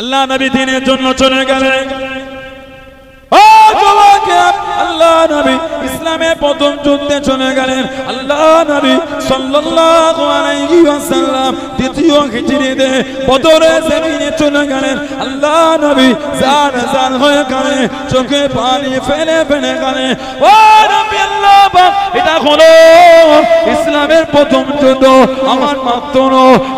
আল্লাহ নবী দিনের জন্য চলে গেলেন। ও যুবক, আল্লাহ নবী ইসলামের প্রথম যুদ্ধে চলে গেলেন। আল্লাহ নবী সাল্লাল্লাহু আলাইহি ওয়াসাল্লাম দ্বিতীয় হিজরিতে বদরের জমিনে চলে গেলেন। আল্লাহ নবী জান জান হয়ে গেলেন, চোখে পানি ফেলে ফেলে গেলেন। ও নবী আল্লাহ পাক, এটা হলো ইসলামের প্রথম যুদ্ধ। আমার মাত্র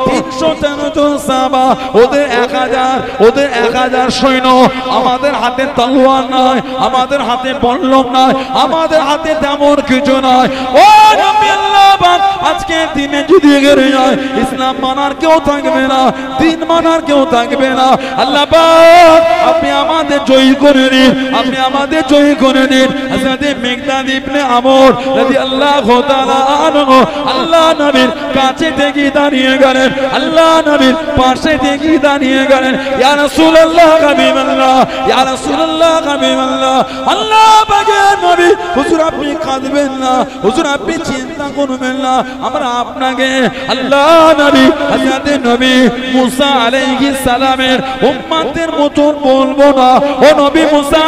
313 জন সাহাবা, ওদের 1000 সৈন্য। আমাদের হাতে তলোয়ার নাই, আমাদের হাতে বল্লম নাই, আমাদের হাতে তেমন কিছু নাই। ও নবী আল্লাহ পাক, আজকে দিনে যদি গেরে যায়, ইসলাম মানার কেউ থাকবে না, দিন মানার কেউ থাকবে না। আল্লাহ পাক আপনি আমাদের জয়ী করে দিন, আপনি আমাদের জয়ী করে দিন। হযরত মিকদাদ ইবনে আমর রাদিয়াল্লাহু তাআলা আনহু আল্লাহ নবীর কাছে থেকে দাঁড়িয়ে গেলেন, আল্লাহ নবীর পাশে থেকে দাঁড়িয়ে গেলেন। ইয়া রাসূলুল্লাহ হাবিবাল্লাহ, ইয়া রাসূলুল্লাহ হাবিবাল্লাহ, আল্লাহ পাকের নবী, হুজুর আপনি কাঁদবেন না, হুজুর আপনি চিন্তা করবেন না, আমরা আপনাকে আল্লাহ নবী হযরত নবী মুসা আলাইহিস সালামের উম্মতের মতন বলবো না। ও নবী মুসা,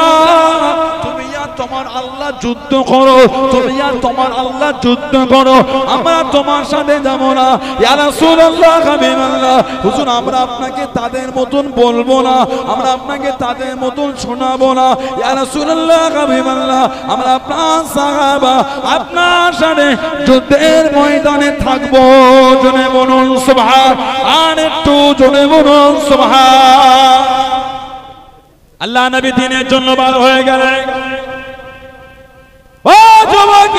তুমি আর তোমার আল্লাহ যুদ্ধ করো, তুমি আর তোমার আল্লাহ যুদ্ধ করো, আমরা তোমার সাথে যাব না। ইয়া রাসূলুল্লাহ হাবিবাল্লাহ, হুজুর আমরা আপনাকে তাদের মতন বলবো না, আমরা আপনাকে তাদের মতন শোনাবো না। ইয়া রাসূলুল্লাহ হাবিবাল্লাহ, আমরা আপনার সাহাবা, আপনার সাথে যুদ্ধের ময়দানে থাকবো। জোরে বলুন সুবহান, আর একটু জোরে বলুন সুবহান। আল্লাহ নবী দিনের জন্য বার হয়ে গেলেন। ও যুবক,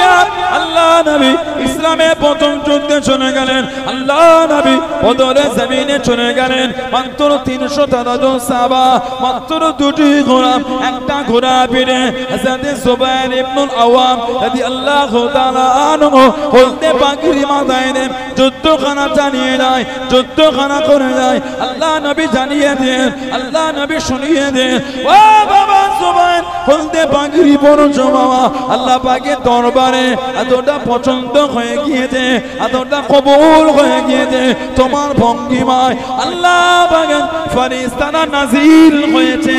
আল্লাহ নবী ইসলামের প্রথম যুদ্ধে চলে গেলেন। আল্লাহ নবী বদরের জমিনে চলে গেলেন। মাত্র 313 জন সাহাবা, মাত্র 2টি ঘোড়া, একটা ঘোড়া পিঠে হযরত জুবাইর ইবনুল আওয়াম রাদিয়াল্লাহু তাআলা আনহু হলদে পাগড়ি মাথায় নিয়ে যুদ্ধখানা জানিয়ে যায়, যুদ্ধখানা করে যায়। আল্লাহ নবী জানিয়ে দেন, আল্লাহ নবী শুনিয়ে দেন, ও বাবা জুবাইর, হলদে পাগড়ি পরছো বাবা, আল্লাহ পাকের দরবারে এতটা পছন্দ হয়ে গিয়েছে, এতটা কবুল হয়ে গিয়েছে তোমার ভঙ্গিমায়, আল্লাহ পাকের ফেরেশতারা নাজিল হয়েছে।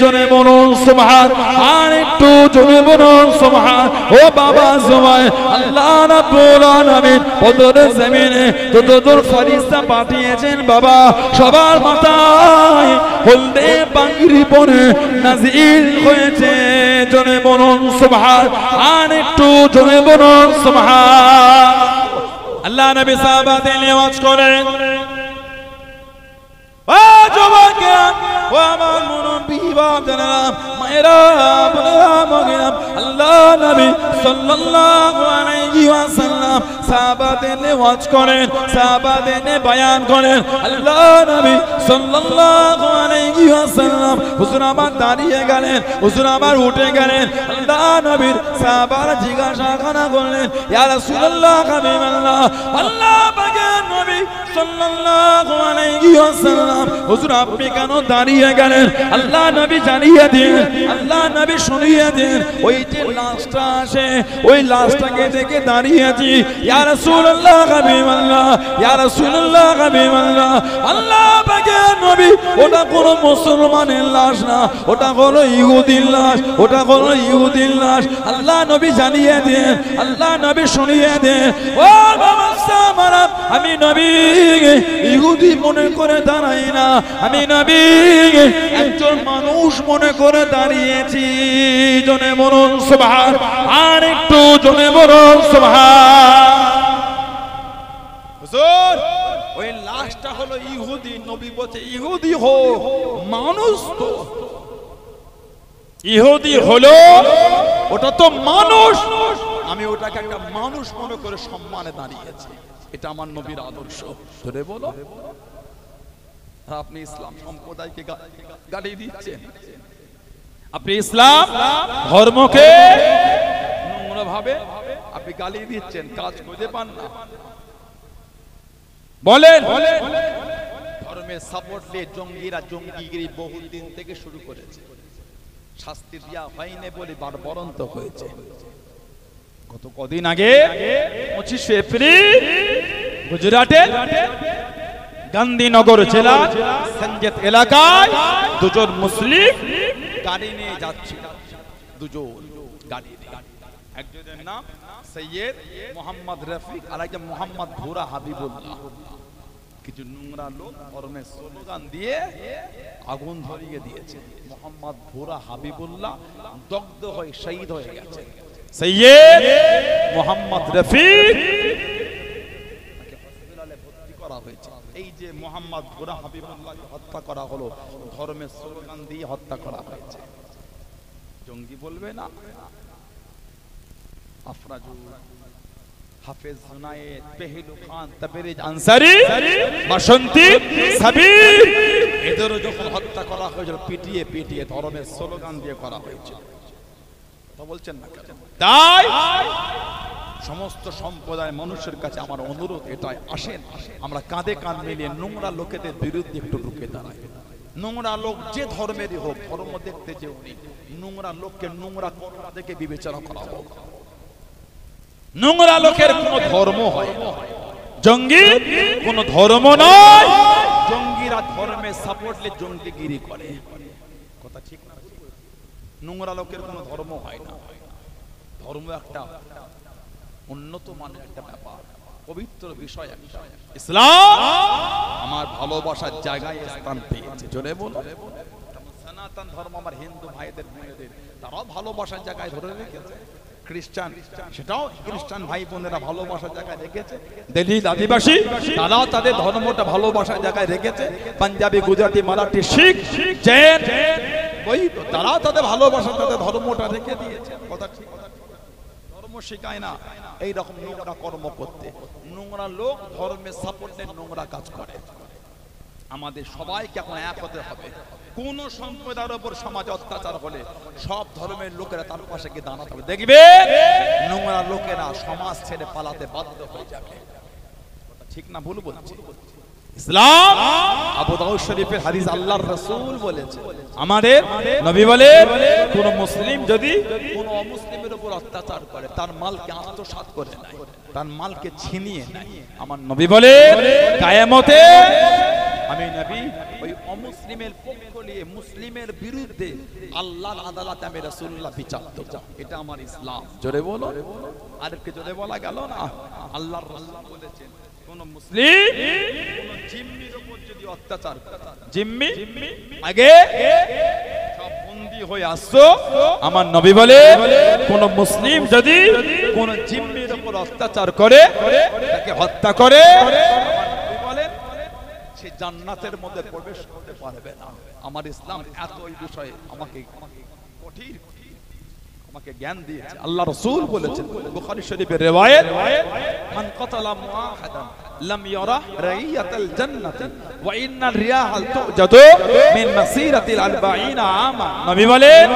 জোরে বলুন সুবহান, আর একটু জোরে বলুন সুবহান। ও বাবা জুবাইর, আল্লাহ রাব্বুল আলামিন বদরের জমিনে যতদূর ফেরেশতা পাঠিয়েছেন বাবা, সবার মাথায় হলদে পাগড়ি পরে নাজিল হয়েছে। জোরে বলুন সুবহান, আর একটু জোরে বলুন সুবহান। আল্লাহ নবী সাহাবাদের নিয়াজ করেন। ও যুবক, ও আমার মুরব্বি বাবারা, মায়েরা, বোনেরা, মগেরা, আল্লাহ নবী সাল্লাল্লাহু আলাইহি ওয়াসাল্লাম সাহাবাদের নিয়াজ করেন, সাহাবাদের বয়ান করেন। আল্লাহ নবী সাল্লাল্লাহু আলাইহি ওয়াসাল্লাম হুজুর আমার দাঁড়িয়ে গেলেন, হুজুর আমার উঠে গেলেন। আল্লাহ নবীর সাহাবারা জিজ্ঞাসা করলেন, ইয়া রাসূলুল্লাহ হাবিবাল্লাহ, আল্লাহ পাকের নবী সাল্লাল্লাহু আলাইহি ওয়াসাল্লাম হুজুর আপনি কেন দাঁড়িয়ে গেলেন? আল্লাহ নবী জানিয়ে দিন, আল্লাহ নবী শুনিয়ে দিন, ওই যে লাশটা আসে, ওই লাশটাকে দেখে দাঁড়িয়েছি। ইয়া রাসূলুল্লাহ হাবিবাল্লাহ, ইয়া রাসূলুল্লাহ হাবিবাল্লাহ, আল্লাহ পাকের নবী, ওটা কোনো মুসলমানের লাশ না, ওটা হলো ইহুদির লাশ, ওটা হলো ইহুদির লাশ। আল্লাহ নবী জানিয়ে দেন, আল্লাহ নবী শুনিয়ে দেন। ও বাবা সাহাবারা, আমি নবী ইহুদি মনে করে দাঁড়াই না, আমি নবী একজন মানুষ মনে করে দাঁড়িয়েছি। জোরে বলুন সুবহান, আর একটু জোরে বলুন সুবহান। হুজুর ওই লাশটা হলো ইহুদি, নবী বলছে ইহুদি হো, মানুষ তো ইহুদি হলো, ওটা তো মানুষ, আমি ওটাকে একটা মানুষ মনে করে সম্মানে দাঁড়িয়েছি। এটা আমার নবীর আদর্শ। ধরে বলো, আপনি ইসলাম সম্প্রদায়কে গালি দিচ্ছেন, আপনি ইসলাম ধর্মকে নোংরাভাবে আপনি গালি দিচ্ছেন, কাজ খুঁজে পান না। বলেন, ধর্মের সাপোর্ট নিয়ে জঙ্গিরা জঙ্গিগিরি বহুদিন থেকে শুরু করেছে, শাস্তি দেওয়া হয়নি বলে বারবরন্ত হয়েছে। গত কদিন আগে 25 এপ্রিল গুজরাটে গান্ধীনগর জেলার সঞ্জেত এলাকায় দুজন মুসলিম গাড়ি নিয়ে যাচ্ছিল। দুজন গাড়ি নিয়ে, একজনের নাম সৈয়দ মোহাম্মদ রফিক আর একজন মোহাম্মদ ভুরা হাবিবুল্লাহ। কিছু নোংরা লোক ধর্মের স্লোগান দিয়ে আগুন ধরিয়ে দিয়েছে। মোহাম্মদ ভুরা হাবিবুল্লাহ দগ্ধ হয়ে শহীদ হয়ে গেছে। সৈয়দ মোহাম্মদ রফিক হসপিটালে ভর্তি করা হয়েছে। এই যে মোহাম্মদ ভুরা হাবিবুল্লাহকে হত্যা করা হলো, ধর্মের স্লোগান দিয়ে হত্যা করা হয়েছে। জঙ্গি বলবে না? আফরাজুল, হাফেজ জুনায়েদ, পেহেলু খান, তাবরেজ আনসারী, বাসন্তী, সাবির, এদেরও যখন হত্যা করা হয়েছিল পিটিয়ে পিটিয়ে ধর্মের স্লোগান দিয়ে করা হয়েছে। কথা বলছেন না কেন? তাই সমস্ত সম্প্রদায়ের মানুষের কাছে আমার অনুরোধ এটাই, আসেন আমরা কাঁধে কাঁধ মিলিয়ে নোংরা লোকেদের বিরুদ্ধে একটু রুখে দাঁড়াই। নোংরা লোক যে ধর্মেরই হোক, ধর্ম দেখতে যে উনি, নোংরা লোককে নোংরা কর্ম দেখে বিবেচনা করা হোক। নোংরা লোকের কোন ধর্ম হয়, জঙ্গি কোন ধর্ম নয়। জঙ্গিরা ধর্মে সাপোর্টলে জঙ্গিগিরি করে, কথা ঠিক না? নোংরা লোকের কোন ধর্ম হয় না। ধর্ম একটা উন্নত মানের একটা ব্যাপার, পবিত্র বিষয় একটা। ইসলাম আমার ভালোবাসার জায়গায় স্থান পেয়েছে। জোরে বলো। সনাতন ধর্ম আমার হিন্দু ভাইদের বোনেদের, তারাও ভালোবাসার জায়গায় ধরে রেখেছে। খ্রিস্টান, সেটাও খ্রিস্টান ভাই বোনেরা ভালোবাসার জায়গায় রেখেছে। দলিত আদিবাসী, তারাও তাদের ধর্মটা ভালোবাসার জায়গায় রেখেছে। পাঞ্জাবি, গুজরাটি, মারাঠি, শিখ, জৈন, ওই তারাও তাদের ভালোবাসা, তাদের ধর্মটা রেখে দিয়েছে। কথা ঠিক? ধর্ম শেখায় না এই রকম নোংরা কর্ম করতে। নোংরা লোক ধর্মের সাপোর্টে নোংরা কাজ করে। আমাদের সবাইকে এখন এক হতে হবে। কোন সম্প্রদায়ের উপর সমাজে অত্যাচার হলে সব ধর্মের লোকেরা তার পাশে গিয়ে দাঁড়াতে হবে। দেখবে নোংরা লোকেরা সমাজ ছেড়ে পালাতে বাধ্য হয়ে যাবে। ঠিক না ভুল বলছি? ইসলাম আবু দাউদ শরীফের হাদিস, আল্লাহর রাসূল বলেছে, আমাদের নবী বলে, কোন মুসলিম যদি কোন অমুসলিমের উপর অত্যাচার করে, তার মালকে আত্মসাৎ করে নেয়, তার মালকে ছিনিয়ে নেয়, আমার নবী বলে কিয়ামতে আমি নবী ওই অমুসলিমের পক্ষ নিয়ে মুসলিমের বিরুদ্ধে আল্লাহর আদালতে আমি রাসূলুল্লাহ বিচার দেব। এটা আমার ইসলাম। জোরে বলো। আর কি জোরে বলা গেল না? আল্লাহর রাসূল বলেছেন, কোন মুসলিম কোন জিম্মির উপর যদি অত্যাচার করে, জিম্মি আগে সব বন্দী হয়ে আসছো, আমার নবী বলে কোন মুসলিম যদি কোন জিম্মির উপর অত্যাচার করে, তাকে হত্যা করে, সে জান্নাতের মধ্যে প্রবেশ করতে পারবে না। আমার ইসলাম এত এই বিষয়ে আমাকে কঠিন আমাকে জ্ঞান দিয়েছে। আল্লাহ রাসূল বলেছেন, বুখারী শরীফের riwayat, মান কাতালা মুআহাদান লাম ইয়ারা রাইয়াতাল জান্নাতি ওয়া ইন্নার রিয়াহা তুজাদু মিন মাসিরাতিল 40 আমা। নবী বলেন,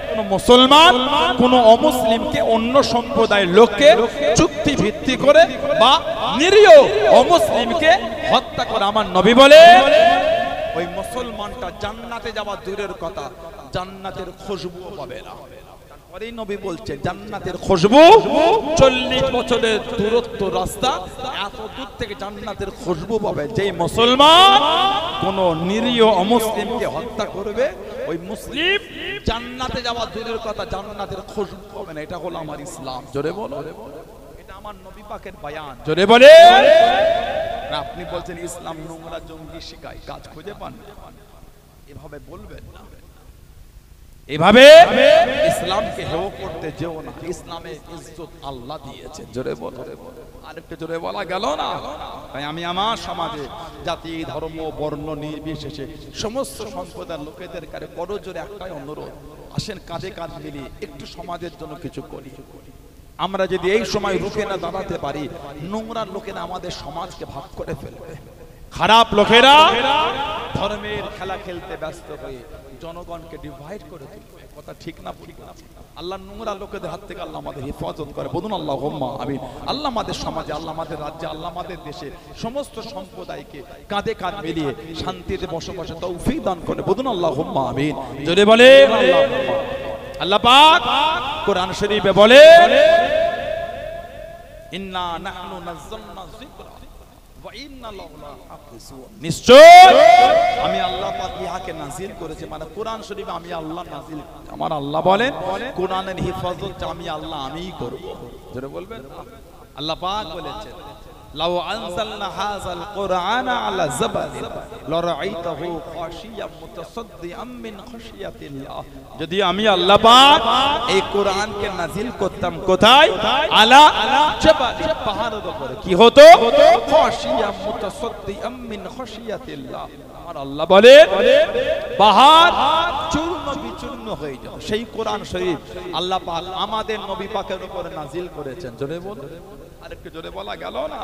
কোন মুসলমান কোন অমুসলিমকে অন্য সম্প্রদায়ের লোককে চুক্তি ভিত্তি করে বা নিরীহ অমুসলিমকে হত্যা করে, আমার নবী বলেন ওই মুসলমানটা জান্নাতে যাওয়া দূরের কথা, জান্নাতের খুশবু পাবে না। তারপরেই নবী বলছেন জান্নাতের খুশবু, 40 বছরের দূরত্ব রাস্তা, এত দূর থেকে জান্নাতের খুশবু পাবে। যেই মুসলমান কোন নিরীহ অমুসলিমকে হত্যা করবে, ওই মুসলিম জান্নাতে যাওয়া দূরের কথা, জান্নাতের খুশবু পাবে না। এটা হলো আমার ইসলাম। জোরে বলো। এটা আমার নবী পাকের বায়ান। জোরে বলে। আপনি বলছেন ইসলাম নোংরা, জঙ্গি শিখায়, কাজ খুঁজে পান, এভাবে বলবেন না। এভাবে ইসলামকে হেয় করতে যেও না। ইসলামে ইজ্জত আল্লাহ দিয়েছে। জোরে বলো। আরেকটু জোরে বলা গেল না? তাই আমি আমার সমাজে জাতি, ধর্ম, বর্ণ নির্বিশেষে সমস্ত সম্প্রদায়ের লোকেদের কাছে বড় জোরে একটাই অনুরোধ, আসেন কাঁধে কাঁধ মিলিয়ে একটু সমাজের জন্য কিছু করি। আমরা যদি এই সময় রুখে না দাঁড়াতে পারি, নোংরা লোকেরা আমাদের সমাজকে ভাগ করে ফেলবে। খারাপ লোকেরা ধর্মের খেলা খেলতে ব্যস্ত হয়ে জনগণকে ডিভাইড করে দিবে। কথা ঠিক না? আল্লাহ নোংরা লোকেদের হাত থেকে আল্লাহ আমাদের হেফাজত করে। বলুন আল্লাহুম্মা আমিন। আল্লাহ আমাদের সমাজে, আল্লাহ আমাদের রাজ্যে, আল্লাহ আমাদের দেশে সমস্ত সম্প্রদায়কে কাঁধে কাঁধ মিলিয়ে শান্তিতে বসবাসের তৌফিক দান করে। বলুন আল্লাহুম্মা আমিন। জোরে বলে আল্লাহুম্মা। আল্লাহ পাক কোরআন শরীফে বলে, ইন্না নাহনু নাযালনা যিকরা নিশ্চয় আমি আল্লাহ পাক ইহাকে নাযিল করেছি, মানে কোরআন শরীফে আমি আল্লাহ নাযিল, আমার আল্লাহ বলেন কোরআনের হিফাজত আমি আল্লাহ আমিই করব। জোরে বলবেন আল্লাহ পাক বলেছেন লাউ আনজালনা হাযাল কুরআনা আলা জাবালিন লারাআইতাহু খাশিয়াম মুতাসাদ্দিআম মিন খাশিয়াতিল্লাহ। যদি আমি আল্লাহ পাক এই কোরআনকে নাযিল করতাম কোথায়? আলা জাবালিন, পাহাড়ের উপরে। কি হতো? খাশিয়াম মুতাসাদ্দিআম মিন খাশিয়াতিল্লাহ। আমার আল্লাহ বলে পাহাড় চূর্ণ বিচূর্ণ হয়ে যেত। সেই কোরআন শরীফ আল্লাহ পাক আমাদের নবী পাকের উপরে নাযিল করেছেন। জোরে বল, আরেকটু জোরে বলা গেল না?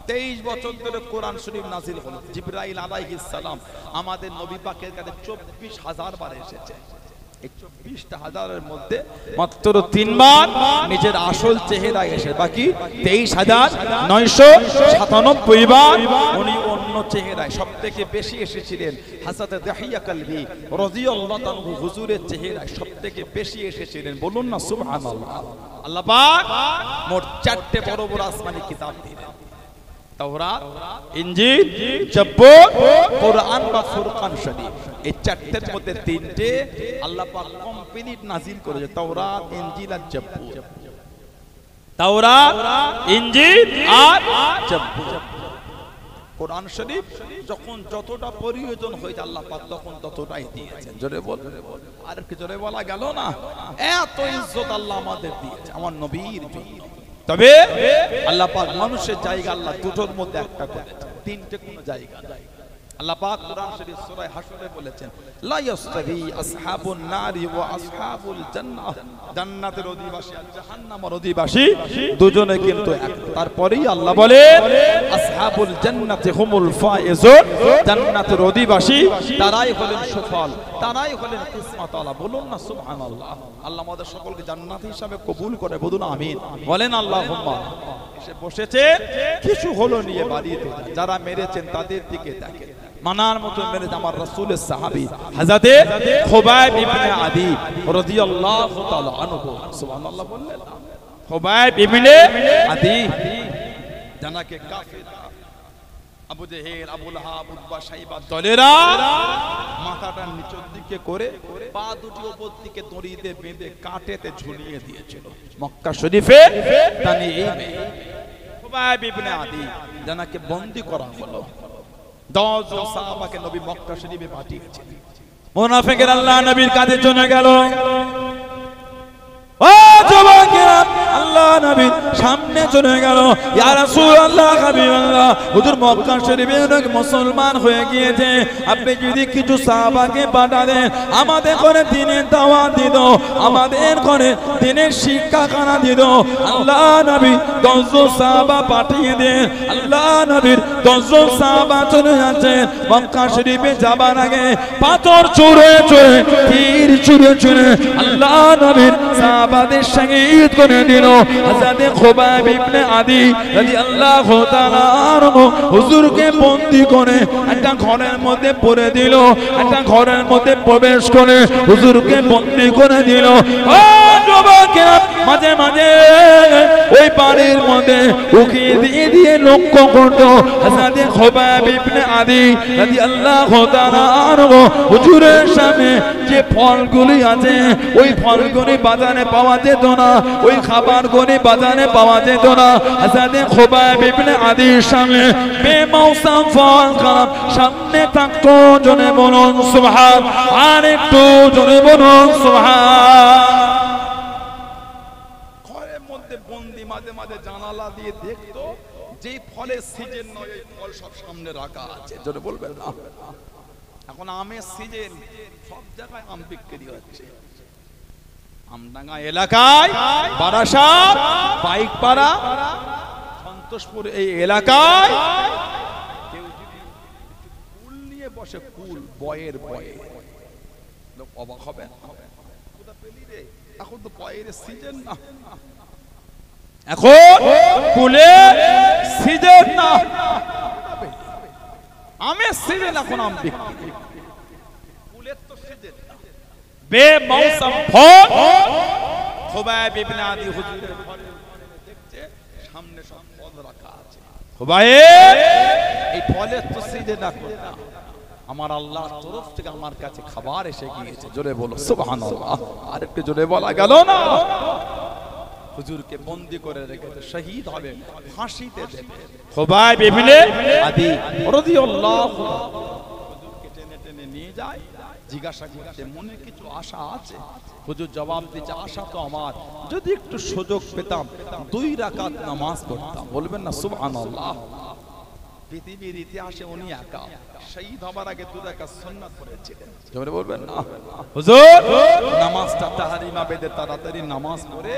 23 বছর ধরে কোরআন শরীফ নাযিল হলো। জিবরাইল আলাইহিস সালাম আমাদের নবী পাকের কাছে 24,000 বার এসেছে। 24,000 মধ্যে মাত্র 3 বার নিজের আসল চেহারা এসে, বাকি 23,997 বার উনি অন্য চেহারায়। সবথেকে বেশি এসেছিলেন হযরত দাহিয়া কালবি রাদিয়াল্লাহু তাআলা হুজুরের চেহারায় সবথেকে বেশি এসেছিলেন। বলুন না সুবহানাল্লাহ। আল্লাহ পাক মোট 4টে বড় বড় আসমানি কিতাব দিলেন, তাওরাত, ইনজিল, জব্বুর, কোরআন বা ফুরকান শরীফ। এই 4টের মধ্যে 3টে আল্লাহ পাক কমপ্লিট নাযিল করেছে, তাওরাত, ইনজিল আর জব্বুর। তাওরাত, ইনজিল আর জব্বুর। কোরআন শরীফ যখন যতটা প্রয়োজন হয়েছে আল্লাহ পাক তখন ততটাই দিয়েছেন। জোরে বল, আর কি জোরে বলা গেল না? এত ইজ্জত আল্লাহ আমাদের দিয়েছে আমার নবীর জন্য। তবে আল্লাহ পাক মানুষের জায়গা আল্লাহ দুটোর মধ্যে একটা করেছে, 3টে কোন জায়গা নাই। আল্লাহ পাক কোরআন শরীফ সূরা হাশরে বলেছেন লা ইয়াসতাবি আসহাবুন নারি ওয়া আসহাবুল জান্নাহ। জান্নাতের অধিবাসী আর জাহান্নামের অধিবাসী দুজনে কিন্তু এক। তারপরেই আল্লাহ বলে আসহাবুল জান্নাতি হুমুল ফায়েজুন, জান্নাতের অধিবাসী তারাই হলেন সফল, তারাই হলেন কিসমতওয়ালা। বলুন না সুবহানাল্লাহ। আল্লাহ আমাদের সকলকে জান্নাতি হিসাবে কবুল করে, বলুন আমিন। বলেন আল্লাহুম্মা। এসে বসেছে কিছু হলো নিয়ে বাড়িতে, যারা মেরেছেন তাদের দিকে দেখেন। মানার মতো মেরেছে আমার রাসূলের সাহাবী হযরতে খুবাইব ইবনে আদি রাদিয়াল্লাহু তাআলা আনহু। সুবহানাল্লাহ বললেন। খুবাইব ইবনে আদি জানাকে কাফের আবু জেহেল, আবু লাহাব, উতবা, শাইবা দলেরা মাথাটা নিচের দিকে করে পা দুটি উপর দিকে দড়িতে বেঁধে কাটেতে ঝুলিয়ে দিয়েছিল মক্কা শরীফে তানঈমে। খুবাইব ইবনে আদি জানাকে বন্দী করা হলো। 10 জন সাহাবাকে নবী মক্কা শরীফে পাঠিয়েছেন। মুনাফিকের আল্লাহ নবীর কাছে চলে গেল। ও যুবকেরা, আল্লাহ নবী সামনে চলে গেল। ইয়া রাসূলুল্লাহ, হাবিবাল্লাহ, হুজুর মক্কা শরীফে অনেক মুসলমান হয়ে গিয়েছে, আপনি যদি কিছু সাহাবাকে পাঠাতেন আমাদের করে দ্বীনের দাওয়াত দিত, আমাদের করে দ্বীনের শিক্ষাখানা দিত। আল্লাহ নবী 10 জন সাহাবা পাঠিয়ে দেন। আল্লাহ নবীর 10 জন সাহাবা চলে যাচ্ছেন। মক্কা শরীফে যাবার আগে পাথর ছুঁড়ে ছুঁড়ে, তীর ছুঁড়ে ছুঁড়ে আল্লাহ নবীর সাহাবাদের সঙ্গে ঈদ করে দিল। হযরত খুবাইব ইবনে আদি রাদিয়াল্লাহু তাআলা আনহু হুজুরকে বন্দী করে একটা ঘরের মধ্যে পড়ে দিল, একটা ঘরের মধ্যে প্রবেশ করে হুজুরকে বন্দী করে দিল। ও যুবকেরা, মাঝে মাঝে ওই বাড়ির মধ্যে উকি দিয়ে দিয়ে লক্ষ্য করত হযরত খুবাইব ইবনে আদি রাদিয়াল্লাহু তাআলা আনহু হুজুরের সামনে যে ফলগুলি আছে ওই ফলগুলি বাজারে পাওয়া যেত না, ওই খাবারগুলি বাজারে পাওয়া যেত না। হযরত খুবাইব ইবনে আদির সামনে বেমৌসম ফল খারাপ সামনে থাকতো। জোরে বলুন সুবহান, আর একটু জোরে বলুন সুবহান। ঘরের মধ্যে বন্দি, মাঝে মাঝে জানালা দিয়ে দেখতো যে ফলের সিজন নয় এই ফল সব সামনে রাখা আছে। জোরে বলবেন না? এখন আমের সিজন, সব জায়গায় আম বিক্রি হচ্ছে। আমডাঙ্গা এলাকায়, বারাসাত, পাইকপাড়া, সন্তোষপুর এই এলাকায় কেউ যদি কুল নিয়ে বসে, কুল বয়ের বয়ে, লোক অবাক হবে। এখন তো বয়ের সিজন না, এখন কুলে সিজন না, আমের সিজন। এখন আম বিক্রি, কুলের তো সিজন না, বেমৌসম ফল। খুবাইব ইবনে আদি হুজুরের ঘরে দেখছে সামনে সব ফল রাখা আছে। ভাই এই ফলের তসবিহ না করতাম, আমার আল্লাহর তরফ থেকে আমার কাছে খাবার এসে গিয়েছে। জোরে বলো সুবহানাল্লাহ। আর একটু জোরে বলা গেল না? হুজুরকে বন্দি করে রেখেছে, শহীদ হবে, ফাঁসিতে দেবে। খোবাইব ইবনে আদি রাদিয়াল্লাহু হুজুরকে টেনে টেনে নিয়ে যায়, জিজ্ঞাসা করতে মনে কিছু আশা আছে? হুজুর জবাব দিচ্ছে, আশা তো আমার, যদি একটু সুযোগ পেতাম 2 রাকাত নামাজ পড়তাম। বলবেন না সুবহানাল্লাহ? পৃথিবীর ইতিহাসে উনি একা শহীদ হবার আগে 2 রাকাত সুন্নাত পড়েছিলেন। জোরে বলবেন না? হুজুর নামাজটা তাহারিমা বেদে তাড়াতাড়ি নামাজ পড়ে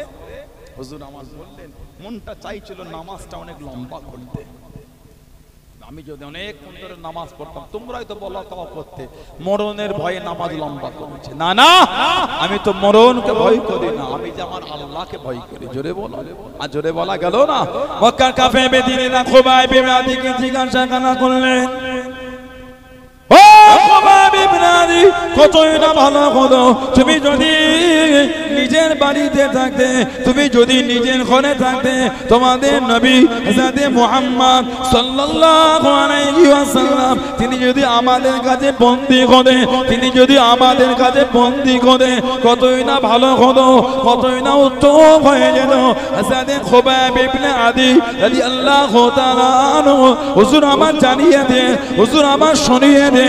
হুজুর আমার বললেন, মনটা চাইছিল নামাজটা অনেক লম্বা করতে। আমি যদি অনেক ধরে নামাজ পড়তাম, তোমরাই তো বলা তাও করতে মরণের ভয়ে নামাজ লম্বা করেছে। না না, আমি তো মরণকে ভয় করি না, আমি যে আমার আল্লাহকে ভয় করি। জোরে বলো, আর জোরে বলা গেল না? মক্কার কাফের বেদিনেরা খোবাইব ইবনে আদিকে জিজ্ঞাসা করলেন, ও খোবাইব ইবনে আদি, কতই না ভালো হতো তুমি যদি নিজের বাড়িতে থাকতে, তুমি যদি নিজের ঘরে থাকতে, তোমাদের নবী হযরত মুহাম্মদ সাল্লাল্লাহু আলাইহি ওয়াসাল্লাম তিনি যদি আমাদের কাছে বন্দী করে, তিনি যদি আমাদের কাছে বন্দী করে, কতই না ভালো হতো, কতই না উত্তম হয়ে যেত। হযরত খোবাইব ইবনে আদি রাদিয়াল্লাহু তাআলা আনহু, হুজুর আমার জানিয়ে দে, হুজুর আমার শুনিয়ে দে,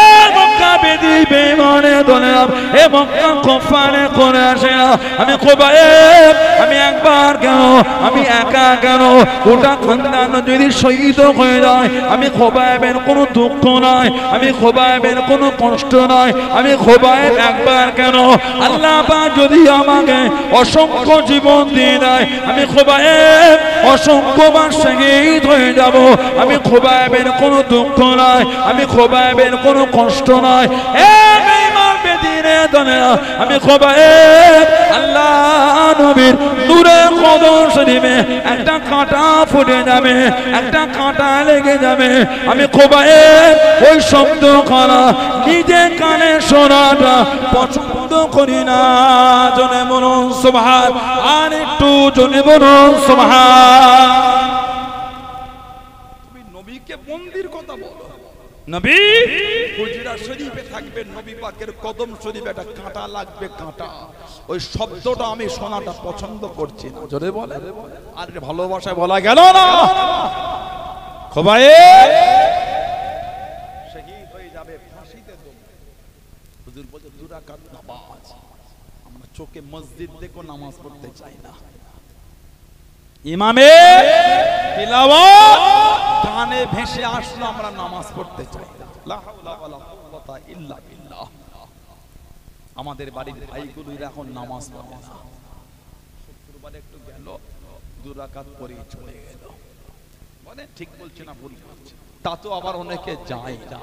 এ মক্কা বেদি বেঈমানে দলেরা, এ মক্কা কুফারে কুরাইশরা, আমি খোবাইব, আমি একবার কেন, আমি একা কেন, গোটা খানদান যদি শহীদ হয়ে যায়, আমি খোবাইবের কোনো দুঃখ নাই, আমি খোবাইবের কোনো কষ্ট নাই, আমি খোবাইব একবার কেন, আল্লাহ পাক যদি আমাকে অসংখ্য জীবন দিয়ে দেয়, আমি খোবাইব অসংখ্যবার শহীদ হয়ে যাব, আমি খোবাইবের কোনো দুঃখ নাই, আমি খোবাইবের কোনো কষ্ট নাই। আমি খোবাইব আল্লাহ নবীর নূরে কদম শরীফে একটা কাঁটা ফুটে যাবে, একটা কাঁটা লেগে যাবে, আমি খোবাইব ওই শব্দ খানা নিজে কানে শোনাটা পছন্দ করি না। জনে বলুন সুবহান, আর একটু জনে বলুন সুবহান। তুমি নবীকে বন্দির কথা বলো, নবী হুজরা শরীফে থাকবে, নবী পাকের কদম শরীফে একটা কাঁটা লাগবে, কাঁটা, ওই শব্দটা আমি শোনাটা পছন্দ করছি না। জোরে বলে, আর ভালোবাসায় বলা গেল না? খোবাইব শহীদ হয়ে যাবে, ফাঁসিতে দেব। হুজুর বলে 2 রাকাত নামাজ, আমরা চোখে মসজিদ দেখো নামাজ পড়তে চাই না, ইমামে তিলাওয়াত কানে ভেসে আসলো আমরা নামাজ পড়তে চাই না। লা হাওলা ওয়ালা কুওয়াতা ইল্লা বিল্লাহ। আমাদের বাড়ির ভাইগুলো এখন নামাজ পড়ে না, শুক্রবার একটু গেল 2 রাকাত পরে চলে গেল, বলে ঠিক বলছে না ভুল বলছে, তা তো আবার অনেকে যায় না,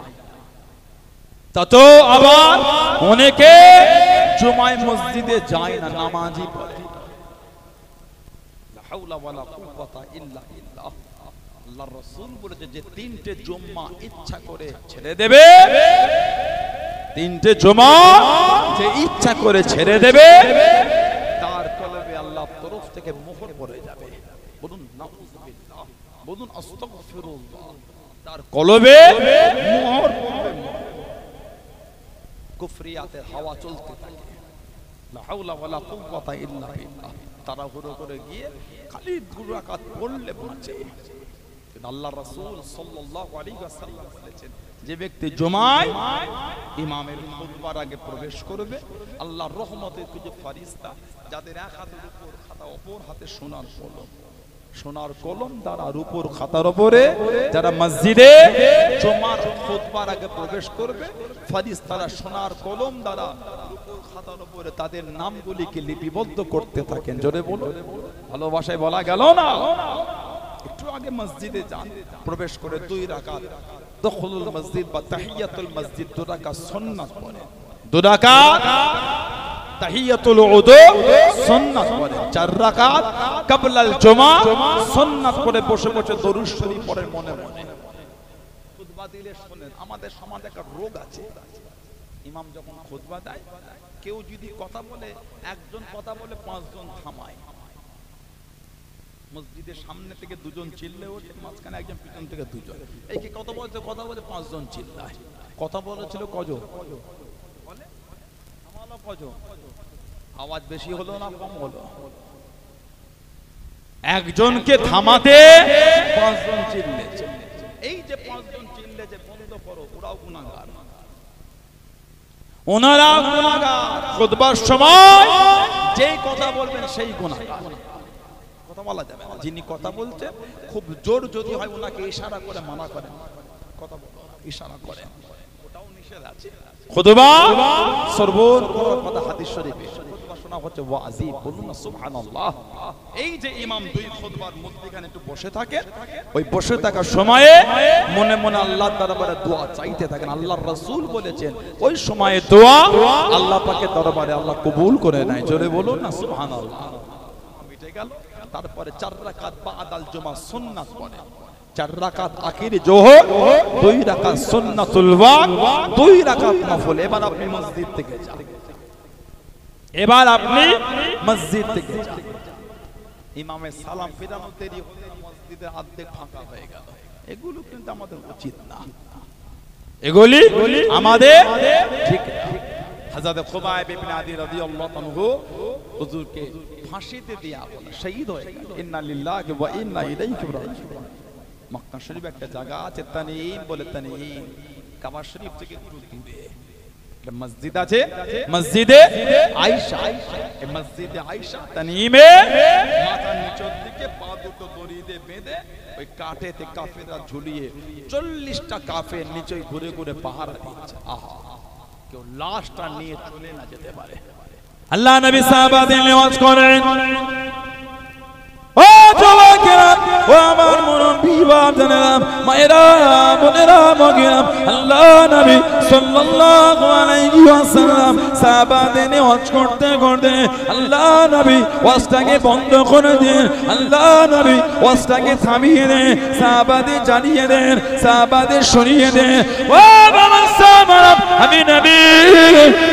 তা তো আবার অনেকে জুমায় মসজিদে যায় না, নামাজই পড়ে। লা হাওলা ওয়ালা কুওয়াতা ইল্লা বিল্লাহ। আল্লাহর রাসূল বলেছে যে 3টে জুম্মা ইচ্ছা করে ছেড়ে দেবে, 3টে জুমা যে ইচ্ছা করে ছেড়ে দেবে, তার কলবে আল্লাহর তরফ থেকে মোহর পড়ে যাবে। বলুন নাউযুবিল্লাহ, বলুন আস্তাগফিরুল্লাহ। তার কলবে মোহর পড়বে, কুফরিয়াতের হাওয়া চলতে থাকে। লা হাওলা ওয়ালা কুওয়াতা ইল্লা বিল্লাহ। তাড়াহুড়ো করে গিয়ে খালি 2 রাকাত পড়লে বাঁচে। আল্লাহর রাসূল সাল্লাল্লাহু আলাইহি ওয়াসাল্লাম বলেছেন, যে ব্যক্তি জুমায় ইমামের খুতবার আগে প্রবেশ করবে, আল্লাহর রহমতের কিছু ফেরেশতা যাদের এক হাতের উপর খাতা, অপর হাতে সোনার কলম, সোনার কলম দ্বারা রূপোর খাতার উপরে যারা মসজিদে জুমার খুতবার আগে প্রবেশ করবে, ফেরেশতারা সোনার কলম দ্বারা রূপোর খাতার উপরে তাদের নামগুলিকে লিপিবদ্ধ করতে থাকেন। জোরে বলুন, ভালোবাসায় বলা গেল না? একটু আগে মসজিদে যান, প্রবেশ করে 2 রাকাত দুখুলুল মসজিদ বা তাহিয়াতুল মসজিদ 2 রাকাত সুন্নাত পড়ে, 2 রাকাত তাহিয়াতুল উযু সুন্নাত পড়ে, 4 রাকাত ক্বাবলাল জুমা সুন্নাত পড়ে বসে বসে দরুদ শরীফ পড়ে মনে মনে। খুতবা দিলে শুনেন, আমাদের সমাজে একটা রোগ আছে, ইমাম যখন খুতবা দেয়, কেউ যদি কথা বলে, একজন কথা বলে 5 জন থামায়, মসজিদের সামনে থেকে দুজন চিল্লে ওঠে, মাঝখানে একজন, পিছন থেকে দুজন। এই কি কথা বলছে? কথা বলে পাঁচজন চিল্লায়। কথা বলেছিল কজন? বলে থামালো কজন? আওয়াজ বেশি হলো না কম হলো? একজনকে থামাতে পাঁচজন চিল্লেছে। এই যে পাঁচজন চিল্লেছে বন্ধ করো, ওরাও গুনাহগার, ওনারা গুনাহগার। খুতবার সময় যেই কথা বলবেন সেই গুনাহগার। কথা বলা যাবে না। যিনি কথা বলছেন খুব জোর যদি হয় ওনাকে ইশারা করে মানা করেন, কথা বলো না, ইশারা করেন, ওটাও নিষেধ আছে। খুতবা সর্বর করার কথা হাদিস শরীফে। খুতবা শোনা হচ্ছে ওয়াজি, বলুন না সুবহানাল্লাহ। এই যে ইমাম দুই খুতবার মধ্যখানে একটু বসে থাকে, ওই বসে থাকার সময়ে মনে মনে আল্লাহর দরবারে দোয়া চাইতে থাকেন। আল্লাহর রাসূল বলেছেন ওই সময়ে দোয়া আল্লাহ পাকের দরবারে আল্লাহ কবুল করে নেয়। জোরে বলুন না সুবহানাল্লাহ। মিটে গেল। তারপরে 4 রাকাত বাদাল জুমা সুন্নাত পড়ে, 4 রাকাত আখিরে যোহর, 2 রাকাত সুন্নাতুল ওয়াক্ত, 2 রাকাত নফল। এবার আপনি মসজিদ থেকে যান, এবার আপনি মসজিদ থেকে যান। ইমামের সালাম ফেরানো দেরি হলে মসজিদের অর্ধেক ফাঁকা হয়ে গেল। এগুলো কিন্তু আমাদের উচিত না, এগুলি আমাদের ঠিক না। হযরত খুবাইব ইবনে আদি রাদিয়াল্লাহু আনহু হুজুরকে ফাঁসিতে দেয়া হলো, শহীদ হয়ে গেল। ইন্না লিল্লাহি ওয়া ইন্না ইলাইহি রাজিউন। মক্কা শরীফে একটা জায়গা আছে তানঈম বলে, তানঈম কাবা শরীফ থেকে একটু দূরে একটা মসজিদ আছে, মসজিদে আয়েশা। এই মসজিদে আয়েশা তানঈমে মাথা নিচের দিকে পা দুটো দড়ি দিয়ে বেঁধে ওই কাঠেতে কাফেররা ঝুলিয়ে 40টা কাফের নিচে ঘুরে ঘুরে পাহারা দিচ্ছে। আহা, কেউ লাশটা নিয়ে চলে না যেতে পারে। আল্লাহ নবী সাহাবাদের নেওয়াজ করেন, ও যুবকেরা, ও আমার মুরব্বি বাপজানেরা, মায়েরা, বোনেরা, মগিরা, আল্লাহ নবী সাল্লাল্লাহু আলাইহি ওয়াসাল্লাম সাহাবাদের নেওয়াজ করতে করতে আল্লাহ নবী ওয়াজটাকে বন্ধ করে দেন, আল্লাহ নবী ওয়াজটাকে থামিয়ে দেন, সাহাবাদের জানিয়ে দেন, সাহাবাদের শুনিয়ে দেন। ও বাবা সাহাবারা, আমি নবী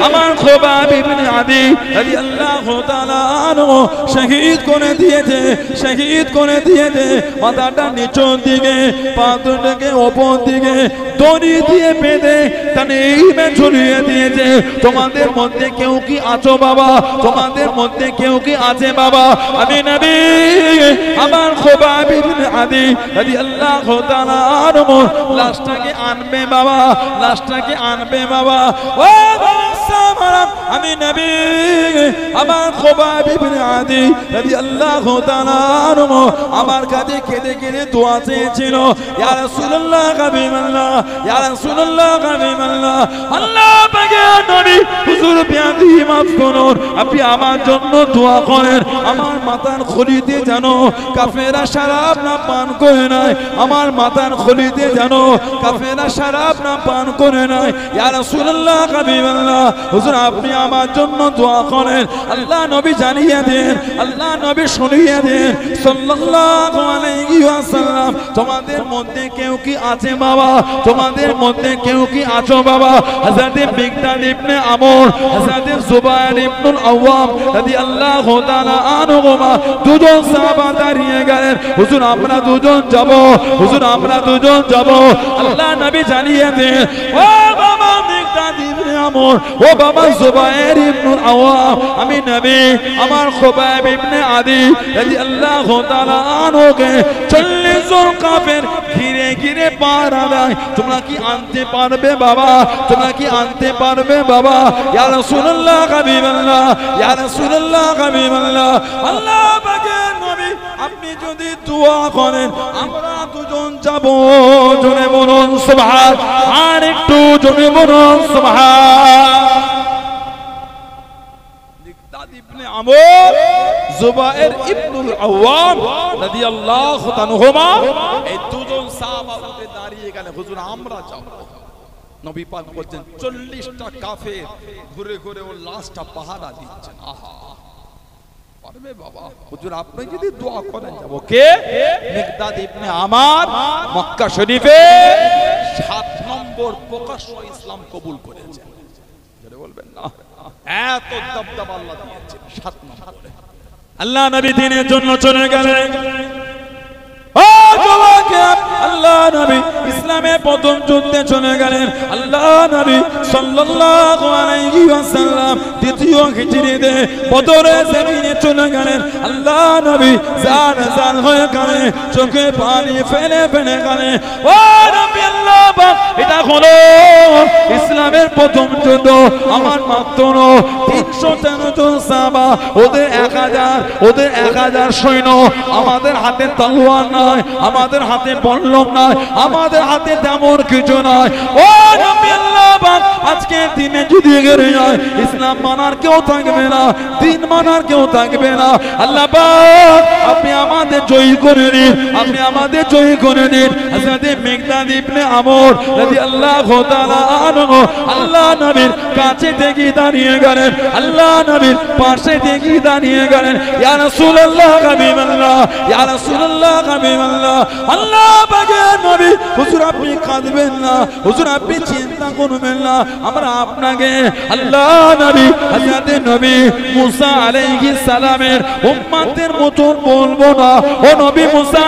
আমার খুবাইব ইবনে আদি রাদিয়াল্লাহু তাআলা আনহু শহীদ করে দিয়েছে, শহীদ করে দিয়েছে। মাথাটা নিচের দিকে, পা দুটোকে ওপর দিকে দড়ি দিয়ে বেঁধে তানঈমে ঝুলিয়ে দিয়েছে। তোমাদের মধ্যে কেউ কি আছো বাবা? তোমাদের মধ্যে কেউ কি আছে বাবা? আমি নবী আমার খুবাইব ইবনে আদি রাদিয়াল্লাহু তাআলা আনহু লাশটাকে আনবে বাবা, লাশটাকে আনবে বাবা। ও বাবা সাহাবারা, আমি নবী আমার খুবাইব ইবনে আদি রাদিয়াল্লাহু তাআলা আনহু আমার কাছে কেঁদে কেঁদে দোয়া চেয়েছিল, ইয়া রাসূলুল্লাহ হাবিবাল্লাহ, ইয়া রাসূলুল্লাহ হাবিবাল্লাহ, আল্লাহ পাকের নবী হুজুর বিয়াদি মাফ করুন, আপনি আমার জন্য দোয়া করেন। আমার মাথার খুলিতে যেন কাফেররা শরাব না পান করে নাই, আমার মাথার খুলিতে যেন কাফেররা শরাব না পান করে নাই। ইয়া রাসূলুল্লাহ হাবিবাল্লাহ, হুজুর আপনি আমার জন্য দোয়া করেন। আল্লাহ নবী জানিয়ে দেন, আল্লাহ নবী শুনিয়ে দেন সাল্লাল্লাহু আলাইহি ওয়াসাল্লাম, তোমাদের মধ্যে কেউ কি আছে বাবা? তোমাদের মধ্যে কেউ কি আছো বাবা? হযরত মিকদাদ ইবনে আমর, হযরত জুবাইর ইবনুল আওয়াম রাদিয়াল্লাহু তাআলা আনহুমা দুজন সাহাবা দাঁড়িয়ে গেলেন, হুজুর আমরা দুজন যাব, হুজুর আমরা দুজন যাব। আল্লাহ নবী জানিয়ে দেন, ও বাবা মিকদাদ ইবনে আমর, ও বাবা জুবাইর ইবনুল আওয়াম, আমি নবী আমার খুবাইব ইবনে আদি রাদিয়াল্লাহু তাআলা আনহুকে 40 জন কাফের ঘিরে ঘিরে পাহারা দেয়। তোমরা কি আনতে পারবে বাবা? তোমরা কি আনতে পারবে বাবা? ইয়া রাসূলুল্লাহ হাবিবাল্লাহ, ইয়া রাসূলুল্লাহ হাবিবাল্লাহ, আল্লাহ পাকের নবী আপনি যদি দোয়া করেন আমরা দুজন যাব। জোরে বলুন সুবহান, আর একটু জোরে বলুন সুবহান। মিকদাদ ইবনে আমর, জুবাইর ইবনুল আওয়াম রাদিয়াল্লাহু তাআলা এই দুজন সাহাবা উঠে দাঁড়িয়ে গেলেন, হুজুর আমরা যাব। নবী পাক বলেন 40টা কাফের ঘুরে ঘুরে ওর লাশটা পাহারা দিচ্ছেন। আহা, পারবে বাবা? হুজুর আপনি যদি দোয়া করেন যাব। কে? মিকদাদ ইবনে আমর মক্কা শরীফে 7 নম্বর প্রকাশ্য ইসলাম কবুল করেছেন। যারা বলবেন না এত দবদবা আল্লাহ দিয়েছেন 7 নম্বরে। আল্লাহ নবী দিনের জন্য চলে গেলেন। ও যুবকেরা, আল্লাহ নবী ইসলামের প্রথম যুদ্ধে চলে গেলেন। আল্লাহ নবী সাল্লাল্লাহু আলাইহি ওয়াসাল্লাম দ্বিতীয় হিজরিতে বদরের জমিনে চলে গেলেন। আল্লাহ নবী জান জান হয়ে গেলেন, চোখে পানি ফেলে ফেলে গেলেন। ও নবী আল্লাহ পাক, এটা হলো ইসলামের প্রথম যুদ্ধ। আমার মাত্র 313 জন সাহাবা, ওদের 1000 সৈন্য। আমাদের হাতে তলোয়ার নাই, আমাদের হাতে বল্লম নাই, আমাদের হাতে তেমন কিছু নাই। ও নবী আল্লাহ পাক, আজকে দিনে যদি গেরে যায়, ইসলাম মানার কেউ থাকবে না, দিন মানার কেউ থাকবে না। আল্লাহ পাক আপনি আমাদের জয়ী করে দিন, আপনি আমাদের জয়ী করে দিন। হযরত মিকদাদ ইবনে আমর রাদিয়াল্লাহু তাআলা আনহু আল্লাহ নবীর কাছে থেকে দাঁড়িয়ে গেলেন, আল্লাহ নবীর পাশে থেকে দাঁড়িয়ে গেলেন। ইয়া রাসূলুল্লাহ হাবিবাল্লাহ, ইয়া রাসূলুল্লাহ হাবিবাল্লাহ, আল্লাহ পাকের নবী, হুজুর আপনি কাঁদবেন না, হুজুর আপনি চিন্তা করবেন না, আমরা আপনাকে আল্লাহ নবী হযরত নবী মুসা আলাইহিস সালামের উম্মতের মতো বলবো না। ও নবী মুসা,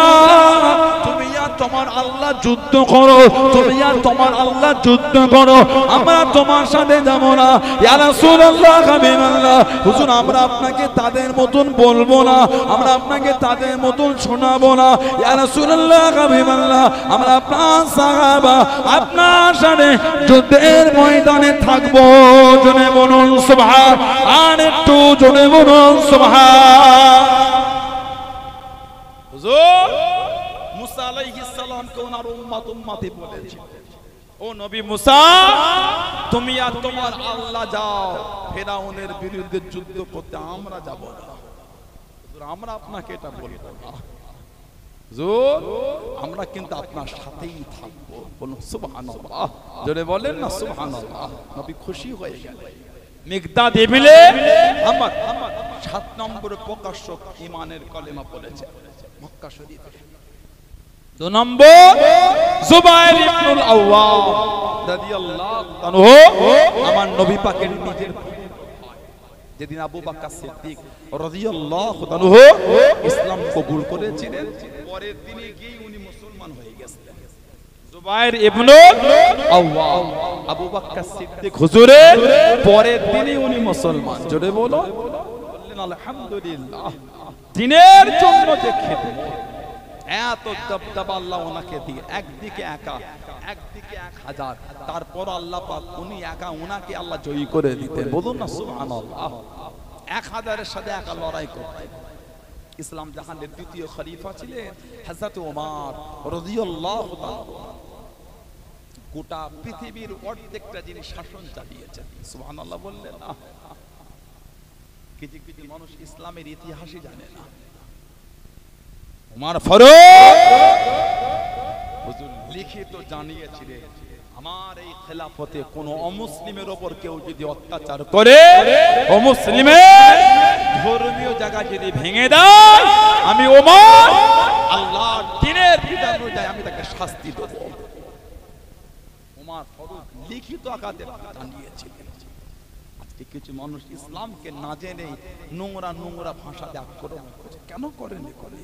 তুমি আর তোমার আল্লাহ যুদ্ধ করো, তুমি আর তোমার আল্লাহ যুদ্ধ করো, আমরা তোমার সাথে যাব না। ইয়া রাসূলুল্লাহ হাবিবাল্লাহ, হুজুর আমরা আপনাকে তাদের মতন বলবো না, আমরা আপনাকে তাদের মতন শোনাবো না। ইয়া রাসূলুল্লাহ হাবিবাল্লাহ, আমরা আপনার সাহাবা, আপনার সাথে যুদ্ধের ময়দানে থাকবো। জোরে বলুন সুবহান, আর একটু জোরে বলুন সুবহান। হুজুর মুসা আলাইহিস সালামকে ওনার উম্মতি বলেছে, ও নবী মুসা, তুমি আর তোমার আল্লাহ যাও ফেরাউনের বিরুদ্ধে যুদ্ধ করতে, আমরা যাব না। আমরা আপনাকে এটা বলবো না হুজুর, আমরা কিন্তু আপনার সাথেই থাকবো। বলুন সুবহানাল্লাহ, জোরে বলেন না সুবহানাল্লাহ। নবী খুশি হয়ে গেলেন। মিকদাদ ইবনে আমর 7 নম্বরে প্রকাশক ঈমানের কলেমা পড়েছে মক্কা শরীফে। 2 নম্বর জুবাইর ইবনুল আওয়াম রাদিয়াল্লাহু আনহু, আমার নবী পাকের নিজের যেদিন আবু বকর সিদ্দিক রাদিয়াল্লাহু আনহু ইসলাম কবুল করেছিলেন, পরের দিনে গিয়ে উনি মুসলমান হয়ে গেছেন। জুবাইর ইবনুল আওয়াম, আবু বকর সিদ্দিক হুজুরের পরের দিনে উনি মুসলমান। জোরে বলো, বললেন আলহামদুলিল্লাহ। দিনের জন্য যে খেদমত, এত দবদবা আল্লাহ ওনাকে দিয়ে, একদিকে একা, একদিকে 1000, তারপর আল্লাহ পাক উনি একা, ওনাকে আল্লাহ জয়ী করে দিতেন। বলুন না সুবহানাল্লাহ। 1000-এর সাথে একা লড়াই করতেন। ইসলাম জাহানের দ্বিতীয় খলিফা ছিলেন হযরত ওমর রাদিয়াল্লাহু তাআলা। গোটা পৃথিবীর অর্ধেকটা যিনি শাসন চালিয়েছেন। সুবহানাল্লাহ বললেন না। কিছু কিছু মানুষ ইসলামের ইতিহাসই জানে না। ওমর ফারুক হুজুর লিখিত জানিয়েছিলেন, আমার এই খেলাফতে কোন অমুসলিমের উপর কেউ যদি অত্যাচার করে, অমুসলিমের ধর্মীয় জায়গা যদি ভেঙে দেয়, আমি ওমর আল্লাহর দ্বীনের বিধান অনুযায়ী আমি তাকে শাস্তি দেব। ওমর ফারুক লিখিত আকারে জানিয়েছিলেন। আজকে কিছু মানুষ ইসলামকে না জেনে নোংরা নোংরা ভাষাতে আক্রমণ করছে। কেন করেন? করে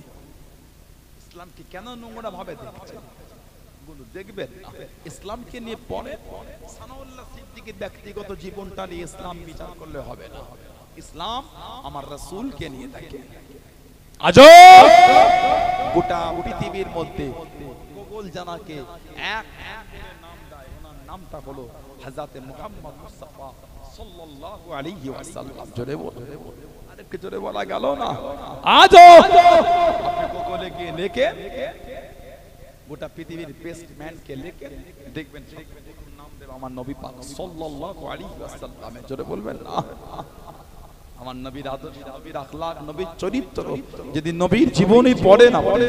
ইসলামকে কেন নোংরা ভাবে দেখছে? গুলো দেখবেন না। ইসলামকে নিয়ে পড়ে সানাউল্লাহ সিদ্দিকীর ব্যক্তিগত জীবনটা নিয়ে ইসলাম বিচার করলে হবে না। ইসলাম আমার রাসূলকে নিয়ে দেখে। আজও গোটা পৃথিবীর মধ্যে গোগল জানাকে এক নাম দেয়, ওনার নামটা হলো হযরত মুহাম্মদ মুস্তাফা সাল্লাল্লাহু আলাইহি ওয়াসাল্লাম। জোরে বলো, আরেকটু জোরে বলা গেল না? আজও আপনি গোগলে গিয়ে লেখে গোটা পৃথিবীর বেস্ট ম্যান কে লেখে দেখবেন, নাম দেব আমার নবী পাক সাল্লাল্লাহু আলাইহি ওয়াসাল্লাম। জোরে বলবেন না? আমার নবীর আদর্শ, নবীর আখলাক, নবীর চরিত্র যদি নবীর জীবনী পড়ে না পড়ে,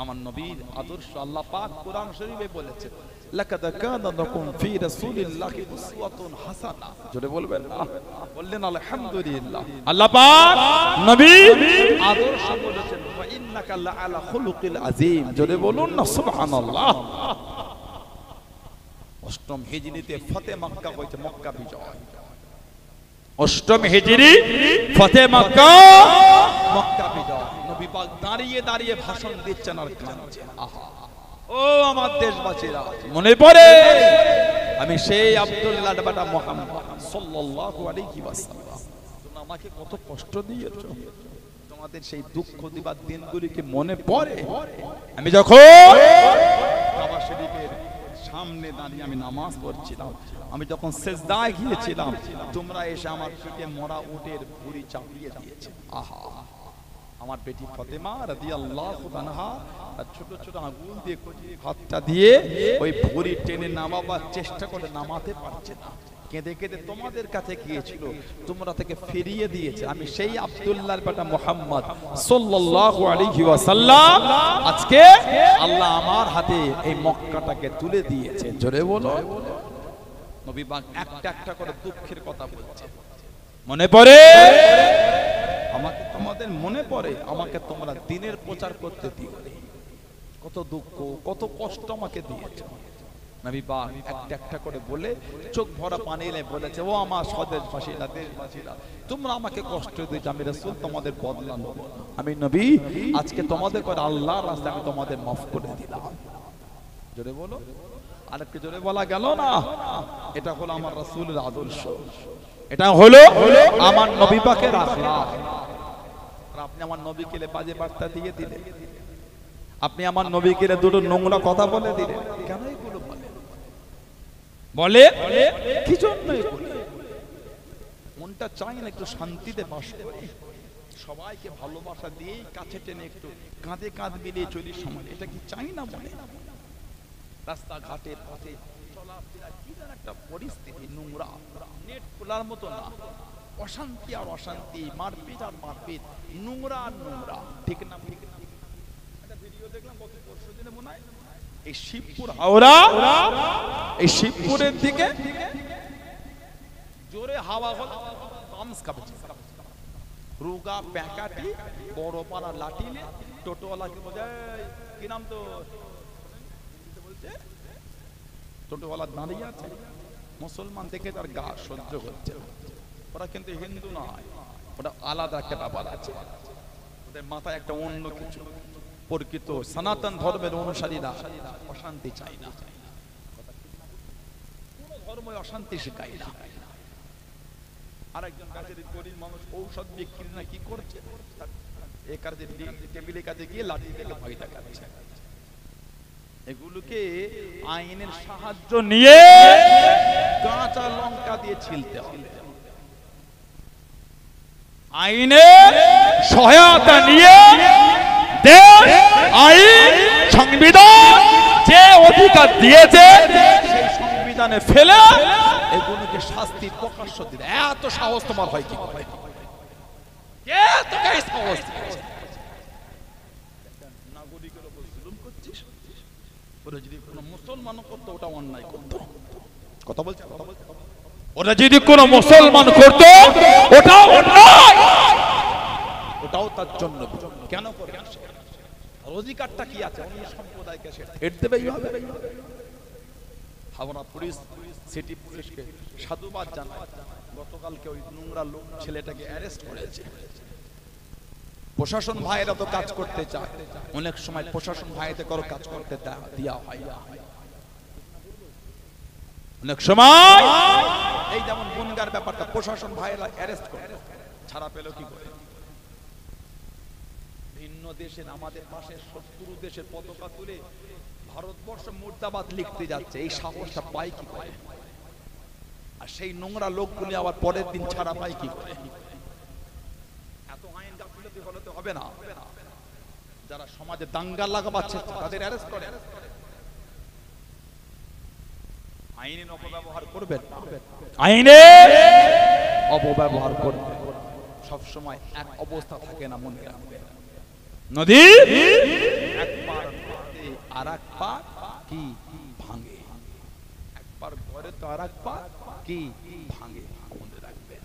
আমার নবীর আদর্শ আল্লাহ পাক কোরআন শরীফে বলেছেন, লাকাদ কানা লাকুম ফি রাসূলিল্লাহি উসওয়াতুন হাসানা। জোরে বলবেন না? বললেন আলহামদুলিল্লাহ। আল্লাহ পাক নবীর আদর্শ বলেছেন, ওয়া ইন্নাকা লাআলা খুলুকিল আযীম। জোরে বলুন না সুবহানাল্লাহ। 8ম হিজরিতে ফতে মক্কা হয়েছে, মক্কা বিজয়। অষ্টম হিজরি ফতে মক্কা, মক্কা বিজয়। নবী পাক দাঁড়িয়ে দাঁড়িয়ে ভাষণ দিচ্ছেন আর কাঁদছেন। আহা, ও আমার দেশবাসীরা, মনে পড়ে আমি সেই আব্দুল্লাহ বেটা মুহাম্মদ সাল্লাল্লাহু আলাইহি ওয়াসাল্লাম, তোমরা আমাকে কত কষ্ট দিয়েছো, তোমাদের সেই দুঃখ দিবার দিনগুলিকে মনে পড়ে? আমি যখন কাবা শরীফের সামনে দাঁড়িয়ে আমি নামাজ পড়ছিলাম, আমি যখন সেজদায় গিয়েছিলাম, তোমরা এসে আমার পিঠে মরা উটের ভুঁড়ি চাপিয়ে দিয়েছে। আহা, আমার বেটি ফাতেমা রাদিয়াল্লাহু আনহা ছোট ছোট আঙ্গুল দিয়ে হাতটা দিয়ে ওই ভুঁড়ি টেনে নামাবার চেষ্টা করে নামাতে পারছে না, কেঁদে কেঁদে তোমাদের কাছে গিয়েছিল, তোমরা থেকে ফিরিয়ে দিয়েছে। আমি সেই আব্দুল্লাহর বেটা মুহাম্মদ সাল্লাল্লাহু আলাইহি ওয়াসাল্লাম, আজকে আল্লাহ আমার হাতে এই মক্কাটাকে তুলে দিয়েছে। জোরে বলো। নবী পাক একটা একটা করে দুঃখের কথা বলছে। মনে পড়ে আমাকে তোমাদের মনে পড়ে, আমাকে তোমরা দিনের প্রচার করতে দিও, কত দুঃখ কত কষ্ট আমাকে দিয়েছে। নবী পাক একটা একটা করে বলে চোখ ভরা পানি এনে বলেছে, ও আমার স্বদেশবাসীরা, দেশবাসীরা, তোমরা আমাকে কষ্ট দিয়েছো, আমি রাসূল তোমাদের বদলা নেব না। আমি নবী আজকে তোমাদের করে আল্লাহর রাস্তায় আমি তোমাদের মাফ করে দিলাম। জোরে বলো। আর একটু জোরে বলা গেল না? এটা হলো আমার রাসূলের আদর্শ, এটা হলো আমার নবী পাকের আখলাক। আর আপনি আমার নবীকে বাজে বার্তা দিয়ে দিলেন, আপনি আমার নবীকে দুটো নোংরা কথা বলে দিলেন। কেন এগুলো বলে কি জন্য এগুলো? মনটা চাই না একটু শান্তিতে বাস করি, সবাইকে ভালোবাসা দিয়েই কাছে টেনে একটু কাঁধে কাঁধ মিলিয়ে চলি সমাজ, এটা কি চাই না মনে? রাস্তাঘাটের পথে চলাফেরা কি যেন একটা পরিস্থিতি, নোংরা, নেট খোলার মতো না, অশান্তি আর অশান্তি, মারপিট আর মারপিট, নোংরা আর নোংরা, ঠিক না? ঠিক না? একটা ভিডিও দেখলাম গত পরশু দিনে মনে হয়, এই শিবপুর হাওড়া, এই শিবপুরের দিকে জোরে হাওয়া হল, বামস কাঁপছে, রুগা প্যাকাটি বড় পাড়া লাঠিলে টোটোওয়ালাকে বোঝায়, কি নাম তো বলছে, টোটোওয়ালা দাঁড়িয়ে আছে, মুসলমান দেখে তার গা সহ্য হচ্ছে। ওরা কিন্তু হিন্দু নয়, ওটা আলাদা একটা ব্যাপার আছে, ওদের মাথায় একটা অন্য কিছু। প্রকৃত সনাতন ধর্মের অনুসারীরা অশান্তি চায় না, কোন ধর্মই অশান্তি শেখায় না। আরেকজন কাছে গরিব মানুষ ঔষধ বিক্রি না কি করছে, এই কাজে টেবিলের কাছে গিয়ে লাঠি থেকে ভয় দেখাচ্ছে। এগুলোকে আইনের সাহায্য নিয়ে কাঁচা লঙ্কা দিয়ে ছিলতে হবে, আইনের সহায়তা নিয়ে দেশ, আইন, সংবিধান যে অধিকার দিয়েছে সেই সংবিধানে ফেলে এগুলোকে শাস্তি প্রকাশ্য দিতে। এত সাহস তোমার হয় কি করে? কে তোকে এই সাহস দিয়েছে? নাগরিকের উপর জুলুম করছিস। ওরা যদি কোনো মুসলমান করতো ওটা অন্যায় করতো। কথা বলছে, কথা বলছে। ওরা যদি কোনো মুসলমান করত ওটাও অন্যায়, ওটাও তার জন্য। কেন করে? অধিকারটা কি আছে? অন্য সম্প্রদায়কে সে ঠেট দেবেই হবে। হাওড়া পুলিশ সিটি পুলিশকে সাধুবাদ জানায়, গতকালকে ওই নোংরা লোক ছেলেটাকে অ্যারেস্ট করেছে। প্রশাসন ভাইয়েরা তো কাজ করতে চায়, অনেক সময় প্রশাসন ভাইদের কারো কাজ করতে দেওয়া হয় না। অনেক সময় এই যেমন বনগার ব্যাপারটা প্রশাসন ভাইয়েরা অ্যারেস্ট করে, ছাড়া পেল কি করে? ভিন্ন দেশের আমাদের পাশে শত্রু দেশের পতাকা তুলে ভারতবর্ষ মুর্দাবাদ লিখতে যাচ্ছে, এই সাহসটা পায় কি করে? আর সেই নোংরা লোকগুলি আবার পরের দিন ছাড়া পায় কি করে? এত আইন গাফিলতি হলে তো হবে না। যারা সমাজে দাঙ্গা লাগাচ্ছে তাদের অ্যারেস্ট করে। আইনের অপব্যবহার করবেন না, আইনের অপব্যবহার করবেন। সব সময় এক অবস্থা থাকে না, মনে রাখবেন। নদী একবার আর এক পা কি ভাঙে, একবার ঘরে তো আর এক পা কি ভাঙে, মনে রাখবেন।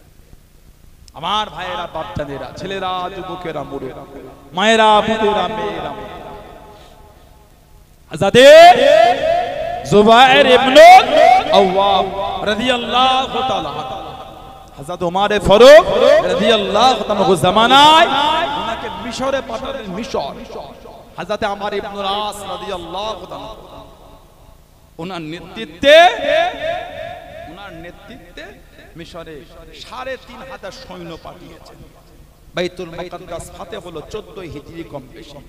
আমার ভাইয়েরা, বাচ্চাদেরা, ছেলেরা, যুবকেরা, মুড়েরা, মায়েরা, বোনেরা, মেয়েরা, আজাদে জুবায়ের ইবনে আওয়াম রাদিয়াল্লাহু তাআলা হযরত ওমর ফারুক রাদিয়াল্লাহু তাআলা জামানায় ওনাকে মিশরে পাঠালেন। মিশর হযরত আমর ইবনে আস রাদিয়াল্লাহু তাআলা ওনার নেতৃত্বে মিশরে ৩৫০০ সৈন্য পাঠিয়েছেন। বাইতুল মুকাদ্দাস ফাতে হলো 14 হিজরি কম বেশি।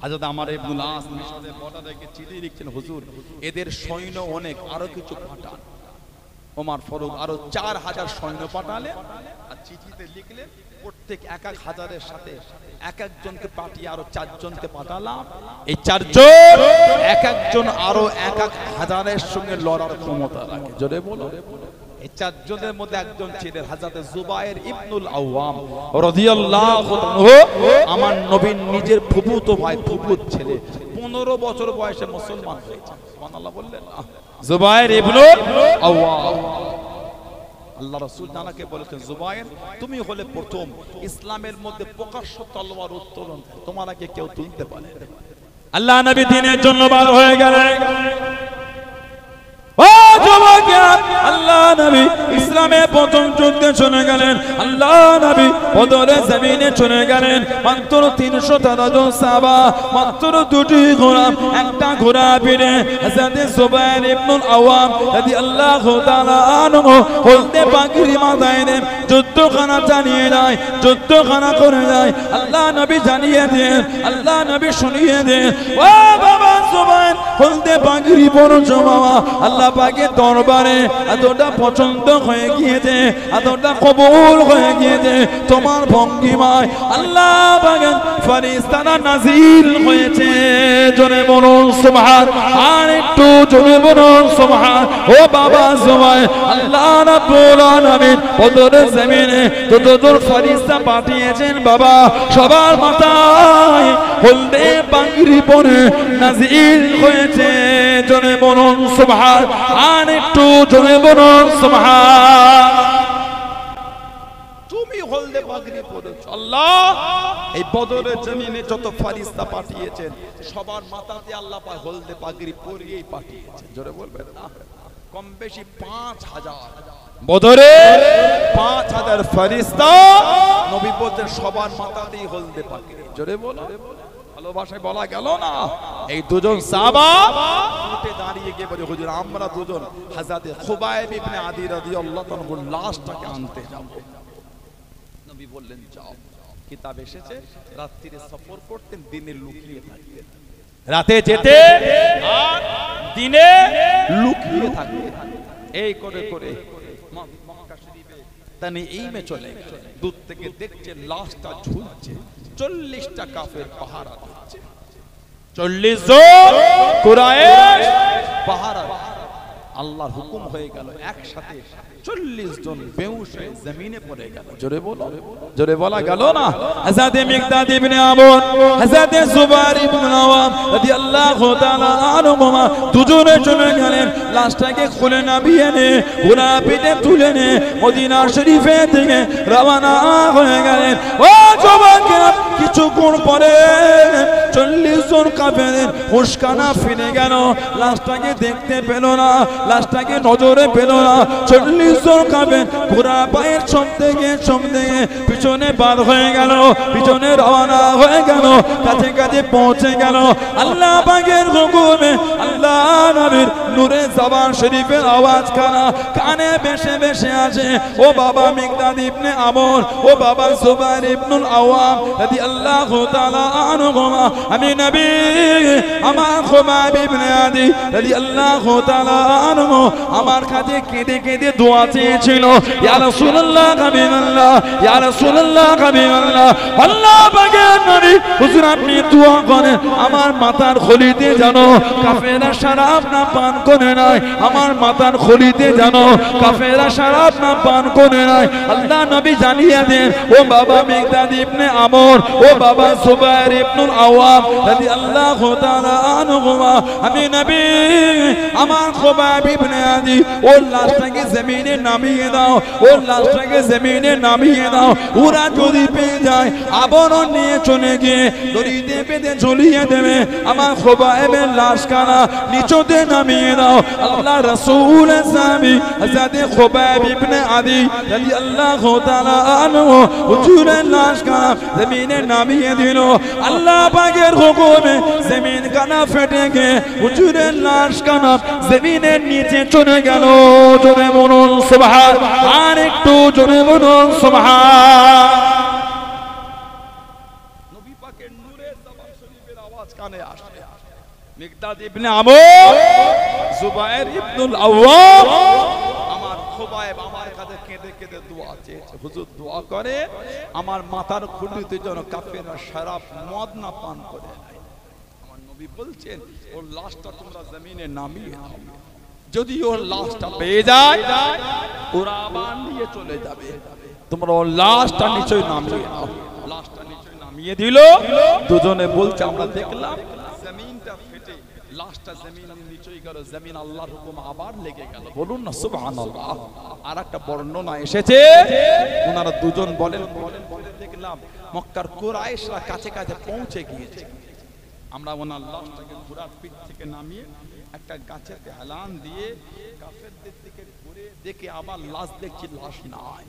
হযরত আমর ইবনে আস মিশরের বর্ডারে গিয়ে চিঠি লিখছেন, হুজুর এদের সৈন্য অনেক, আরো কিছু পাঠান। ওমর ফারুক আরো ৪০০০ সৈন্য পাঠালেন আর চিঠিতে লিখলেন প্রত্যেক ১,১০০০-এর সাথে এক একজনকে পাঠিয়ে আরো ৪ জনকে পাঠালাম। এই ৪ জন এক একজন আরো ১,১০০০-এর সঙ্গে লড়ার ক্ষমতা রাখে। জোরে বলো। এই ৪ জনের মধ্যে একজন ছিলেন হযরত জুবায়ের ইবনুল আওয়াম রাদিয়াল্লাহু আনহু, আমার নবীর নিজের ফুফুতো ভাই, ফুফুত ছেলে, 15 বছর বয়সে মুসলমান হয়েছে। সুবহানাল্লাহ বললেন না? জুবায়ের ইবনুল আওয়াম। আল্লাহ রাসূল জানাকে বলেছেন, জুবায়ের তুমি হলে প্রথম ইসলামের মধ্যে প্রকাশ্য তলোয়ার উত্তোলন, তোমার আগে কেউ তুলতে পারে। আল্লাহ নবী দ্বীনের জন্য বার হয়ে গেলেন। ও যুবক, আল্লাহ নবী ইসলামের প্রথম যুদ্ধে চলে গেলেন। আল্লাহ নবী বদরের জমিনে চলে গেলেন। মাত্র ৩১৩ জন সাহাবা, মাত্র 2টি ঘোড়া, একটা ঘোড়া পিঠে হযরত জুবায়ের ইবনুল আওয়াম রাদিয়াল্লাহু তাআলা আনহু হলদে পাগড়ি মাথায় দেন, যুদ্ধখানা চালিয়ে যায়, যুদ্ধখানা করে যায়। আল্লাহ নবী জানিয়ে দেন, আল্লাহ নবী শুনিয়ে দেন, ও বাবা জুবায়ের হলদে পাগড়ি পরছো বাবা, আল্লাহ পাকের দরবারে এতটা পছন্দ হয়ে গিয়েছে, এতটা কবুল হয়ে গিয়েছে তোমার ভঙ্গিমায়, আল্লাহ পাকের ফেরেশতারা নাজিল হয়েছে। জোরে বলুন সুবহান, আর একটু জোরে বলুন সুবহান। ও বাবা জুবায়ের, আল্লাহ রাব্বুল আলামিন বদরের জমিনে যতজন ফেরেশতা পাঠিয়েছেন বাবা, সবার মাথায় হলদে পাগড়ি পরে নাজিল হয়েছে। জোরে বলুন সুবহান, আর একটু জোরে বলুন সুবহান। তুমি হলদে পাগড়ি পরেছো, আল্লাহ এই বদরের জমিনে যত ফেরেশতা পাঠিয়েছেন সবার মাথাতে আল্লাহ পাক হলদে পাগড়ি পরিয়েই পাঠিয়েছেন। জোরে বলবেন না? কম বেশি ৫০০০ বদরে ৫০০০ ফেরেশতা, নবী বলতেন সবার মাথাতেই হলদে পাগড়ি। জোরে বলো। ভালোবাসায় বলা গেল না? এই দুজন সাহাবা উঠে দাঁড়িয়ে গিয়ে বলে, হুজুর আমরা দুজন হযরত খুবাইব ইবনে আদি রাদিয়াল্লাহু তাআলার লাশটাকে আনতে যাব। নবী বললেন যাও। কিতাব এসেছে রাত্রিরে সফর করতেন, দিনে লুকিয়ে থাকতেন, রাতে যেতে আর দিনে লুকিয়ে থাকতেন। এই করে করে মক্কা শরীফে তানি এইমে চলে গেলেন। দূর থেকে দেখছে লাশটা ঝুলছে, 40টা কাফের পাহারা দিচ্ছে, 40 জন কুরাইশ পাহারা। আল্লাহর হুকুম হয়ে গেল, একসাথে 40 জন বেহুশ হয়ে জমিনে পড়ে গেল। জোরে বলো, জোরে বলা গেল না? হযরত মিকদাদ ইবনে আমর, হযরত জুবায়ের ইবনে আওয়াম রাদিয়াল্লাহু তাআলা আনহুমা দুজনে চলে গেলেন। লাশটাকে খুলে নামিয়ে নে, ঘোড়া পিঠে তুলে নে, মদিনা শরীফে থেকে রওনা হয়ে গেলেন। ও যুবকেরা, কিছুক্ষণ পরে 40 জন কাফের হুশকানা ফিরে গেল। লাশটাকে দেখতে পেল না, লাশটাকে নজরে পেল না। 40 জন কাফের ঘোড়া পায়ের চমতে গিয়ে পিছনে বার হয়ে গেল, পিছনে রওনা হয়ে গেল, কাছে কাছে পৌঁছে গেল। আল্লাহ পাকের হুকুমে আল্লাহ নবীর নূরে জবান শরীফের আওয়াজ কানে ভেসে ভেসে আসে। ও বাবা মিকদাদ ইবনে আমর, ও বাবা জুবায়ের ইবনুল আওয়াম রাদিয়াল্লাহু তাআলা আনহুমা, আমি নবী আমার খুবাইব ইবনে আদি রাদিয়াল্লাহু তাআলা আনহু আমার কাছে কেঁদে কেঁদে দোয়া চেয়েছিল, ইয়া রাসূলুল্লাহ হাবিবাল্লাহ, ইয়া রাসূলুল্লাহ হাবিবাল্লাহ, আল্লাহ পাকের নবী হুজুর আপনি দোয়া করেন আমার মাথার খলিতে যেন কাফেররা শরাব না পান করে নাই, আমার মাথার খলিতে যেন কাফেররা শরাব না পান করে নাই। আল্লাহ নবী জানিয়ে দেন, ও বাবা মিকদাদ ইবনে আমর, ও বাবা জুবায়ের ইবনুল আওয়াম রাদিয়াল্লাহু তাআলা আনহুমা, আমি নবী আমার খুবাইব ইবনে আদি ওর লাশটাকে জমিনে নামিয়ে দাও, ওর লাশটাকে জমিনে নামিয়ে দাও। ওরা যদি পেয়ে যায় আবরণ নিয়ে চলে গিয়ে দড়িতে বেঁধে ঝুলিয়ে দেবে। আমার খোবায়েবের লাশখানা নিচতে নামিয়ে দাও। আল্লাহ রাসূলের সাহাবী হযরত খোবায়েব ইবনে আদি রাদিয়াল্লাহু তাআলা আনহু হুজুরের লাশখানা জমিনে নামিয়ে দিল। আল্লাহ পাকের হুকুমে জমিন কানা ফেটে গিয়ে হুজুরের লাশখানা জমিনের নিচে চলে গেল। জোরে বলুন সুবহান। আর একটু জোরে বলুন সুবহান। নবী পাকের নূরে জবান শরীফের আওয়াজ কানে আসে। মিকদাদ ইবনে আমর, জুবায়ের ইবনুল আওয়াম, আমার খোবায়েব আমার কাছে কেঁদে কেঁদে দোয়া চেয়েছে, হুজুর দোয়া করে আমার মাথার খুঁটিতে যেন কাফেররা শরাব মদ না পান করে নেয়। আমার নবী বলছেন ওর লাশটা তোমরা জমিনে নামিয়ে দাও। যদি ওর লাশটা পেয়ে যায় ওরা আবার নিয়ে চলে যাবে, তোমরা ওর লাশটা নিচে নামিয়ে দাও। লাশটা নিচে নামিয়ে দিল। দুজনে বলছে আমরা দেখলাম জমিনটা ফেটে লাশটা জমিনের নিচেই গেল, জমিন আল্লাহর হুকুম আবার লেগে গেল। বলুন না সুবহানাল্লাহ। আর একটা বর্ণনা এসেছে ওনারা দুজন বলেন দেখলাম মক্কার কুরাইশরা কাছে কাছে পৌঁছে গিয়েছে। আমরা ওনার লাশটাকে ঘোড়ার পিঠ থেকে নামিয়ে একটা গাছের হেলান দিয়ে কাফেরদের দিকে ঘুরে দেখে আবার লাশ দেখছি, লাশ নাই।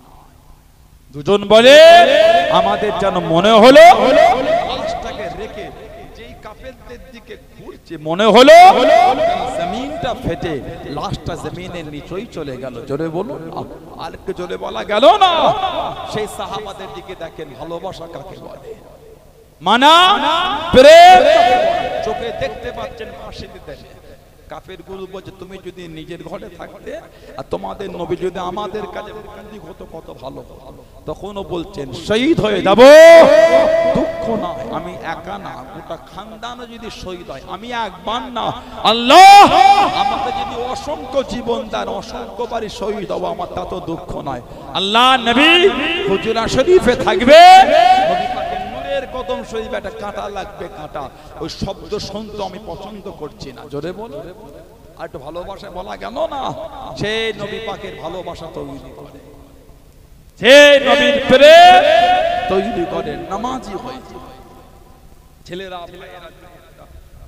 দুজন বলে আমাদের যেন মনে হলো লাশটাকে রেখে যেই কাফেরদের দিকে ঘুরছে মনে হলো জমিনটা ফেটে লাশটা জমিনের নিচেই চলে গেল। জোরে বলুন, আর একটু জোরে বলা গেল না। সেই সাহাবাদের দিকে দেখেন ভালোবাসা কাকে বলে, মানা প্রেম। চোখে দেখতে পাচ্ছেন ফাঁসি দিতে। কাফের গুরু বলছে তুমি যদি নিজের ঘরে থাকতে আর তোমাদের নবী যদি আমাদের কাছে বন্দী হতো কত ভালো। তখনও বলছেন শহীদ হয়ে যাব দুঃখ না, আমি একা না, গোটা খানদানও যদি শহীদ হয় আমি একবার না, আল্লাহ আমাকে যদি অসংখ্য জীবন দেন অসংখ্য বাড়ি শহীদ হবো আমার তা তো দুঃখ নয়। আল্লাহ নবী হুজুরা শরীফে থাকবে, নবী পাকের নূরের কদম শরীফে একটা কাঁটা লাগবে, কাঁটা। ওই শব্দ শুনতে আমি পছন্দ করছি না। জোরে বলো, আর একটু ভালোবাসা বলা গেল না। সেই নবী পাকের ভালোবাসা তৈরি করে, সেই নবীর প্রেম তৈরি করে নামাজি হয়ে যায়। ছেলেরা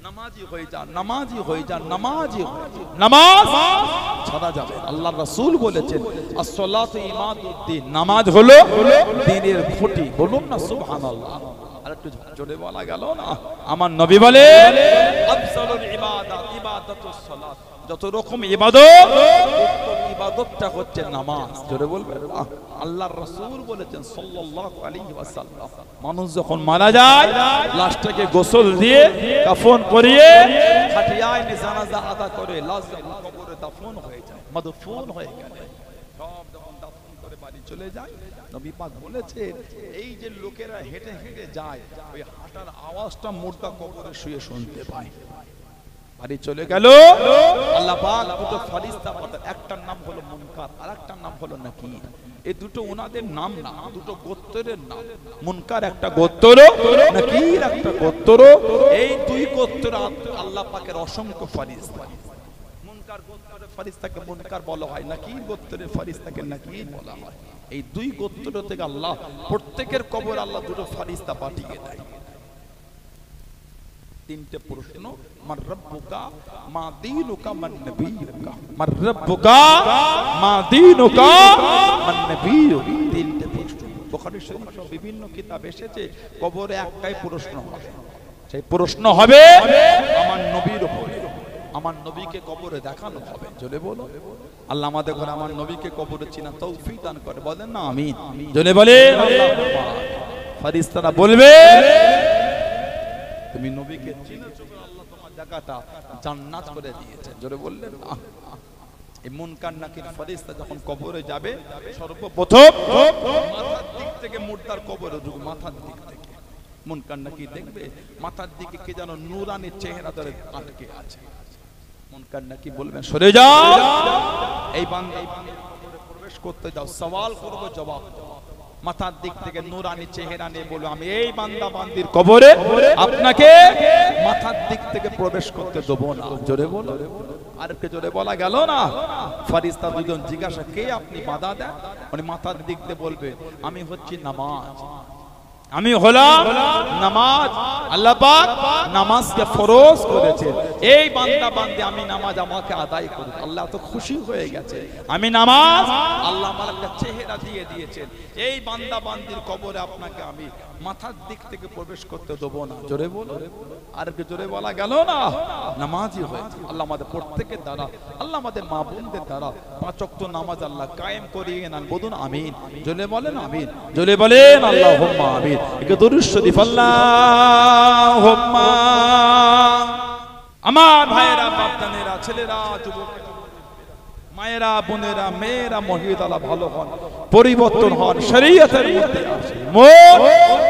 নামাজি হয়ে যান, নামাজি হয়ে যান, নামাজি হয়ে যান। নামাজ ছাড়া যাবে। আল্লাহ রাসূল বলেছেন as-সালাতু ইমাদুদ্দিন, নামাজ হলো দ্বীনের খুঁটি। বলুন না সুবহানাল্লাহ। আর একটু জোরে বলা গেল না। আমার নবী বলে আফজালুল ইবাদাত ইবাদাতুস সালাত। যত রকম ইবাদত উত্তম ইবাদতটা হচ্ছে নামাজ। জোরে বলবেন। আল্লাহর রাসূল বলেছেন সাল্লাল্লাহু আলাইহি ওয়াসাল্লাম মানুষ যখন মারা যায় লাশটাকে গোসল দিয়ে কাফন পরিয়ে খাটিয়ায় জানাজা আদা করে লাশ যখন কবরে দাফন হয়ে যায়, মাদফুন হয়ে গেলে সব যখন দাফন করে বাড়ি চলে যায়, নবী পাক বলেছেন এই যে লোকেরা হেঁটে হেঁটে যায় ওই হাঁটার আওয়াজটা মুর্দা কবরে শুয়ে শুনতে পায়। বাড়ি চলে গেল, আল্লাহ পাক দুটো ফেরেশতা পাঠান, একটার নাম হলো মুনকার আর একটার নাম হলো নাকির। এই দুটো ওনাদের নাম না, দুটো গোত্রের নাম। মুনকার একটা গোত্র, নাকির একটা গোত্র। এই দুই গোত্র আল্লাহ পাকের অসংখ্য ফেরেশতা। মুনকার গোত্রের ফেরেশতাকে মুনকার বলা হয়, নাকির গোত্রের ফেরেশতাকে নাকির বলা হয়। এই দুই গোত্র থেকে আল্লাহ প্রত্যেকের কবর আল্লাহ দুটো ফেরেশতা পাঠিয়ে দেয়। তিনটে প্রশ্ন, মান রব্বুকা মা দীনুকা মান নবিয়ুকা। মান রব্বুকা মা দীনুকা মান নবিয়ুকা। তিনটে প্রশ্ন বুখারী শরীফে বিভিন্ন কিতাব এসেছে। কবরে একটাই প্রশ্ন হবে, সেই প্রশ্ন হবে আমার নবীর উপরে। আমার নবীকে কবরে দেখানো হবে। জোরে বলো, আল্লাহ আমাদের ঘরে আমার নবীকে কবরে চিনা তৌফিক দান করে। বলেন না আমিন। জোরে বলে ফেরেশতারা বলবে তুমি নবীকে চিনেছো, আল্লাহ তোমার জায়গাটা জান্নাত করে দিয়েছে। জোরে বললেন না। এই মুনকার নাকির ফেরেশতা যখন কবরে যাবে সর্বপ্রথম মাথার দিক থেকে মুর্দার কবরে ঢুকবে, মাথার দিক থেকে। মুনকার নাকির দেখবে মাথার দিকে কে যেন নূরানি চেহারা ধরে আটকে আছে। মুনকার নাকির বলবেন সরে যাও, এই বান্দা প্রবেশ করতে যাও, সওয়াল করব জবাব দাও। মাথার দিক থেকে নূরানি চেহারা নিয়ে বলবো আমি এই বান্দা বান্দির কবরে আপনাকে মাথার দিক থেকে প্রবেশ করতে দেবো না। জোরে বলো, আর কে জোরে বলা গেল না। ফেরেশতা দুজন জিজ্ঞাসা, কে আপনি? বাধা দেন। উনি মাথার দিক দিয়ে বলবে, আমি হচ্ছি নামাজ, আমি হলাম নামাজ। আল্লাহ পাক নামাজকে ফরজ করেছে, এই বান্দা বান্দি আমি নামাজ আমাকে আদায় করি। আল্লাহ তো খুশি হয়ে গেছে, আমি নামাজ, আল্লাহ আমার একটা চেহারা দিয়ে দিয়েছেন। এই বান্দা বান্দির কবরে আপনাকে আমি মাথার দিক থেকে প্রবেশ করতে দেবো না। জোরে বলো, আর কি জোরে বলা গেল না। নামাজই হয়েছে। আল্লাহ আমাদের প্রত্যেকের দ্বারা, আল্লাহ আমাদের মা বোনদের দ্বারা 5 ওয়াক্ত নামাজ আল্লাহ কায়েম করিয়ে নেন। বলুন আমিন। জোরে বলেন আমিন, জোরে বলেন আল্লাহুম্মা আমিন। একে দরুদ শরীফ আল্লাহুম্মা। আমার ভাইয়েরা, বাপদানেরা, ছেলেরা, যুবকেরা, মায়েরা, বোনেরা, মেয়েরা, মহিলারা ভালো হন, পরিবর্তন হন, শরীয়তের মধ্যে আসেন। মরণ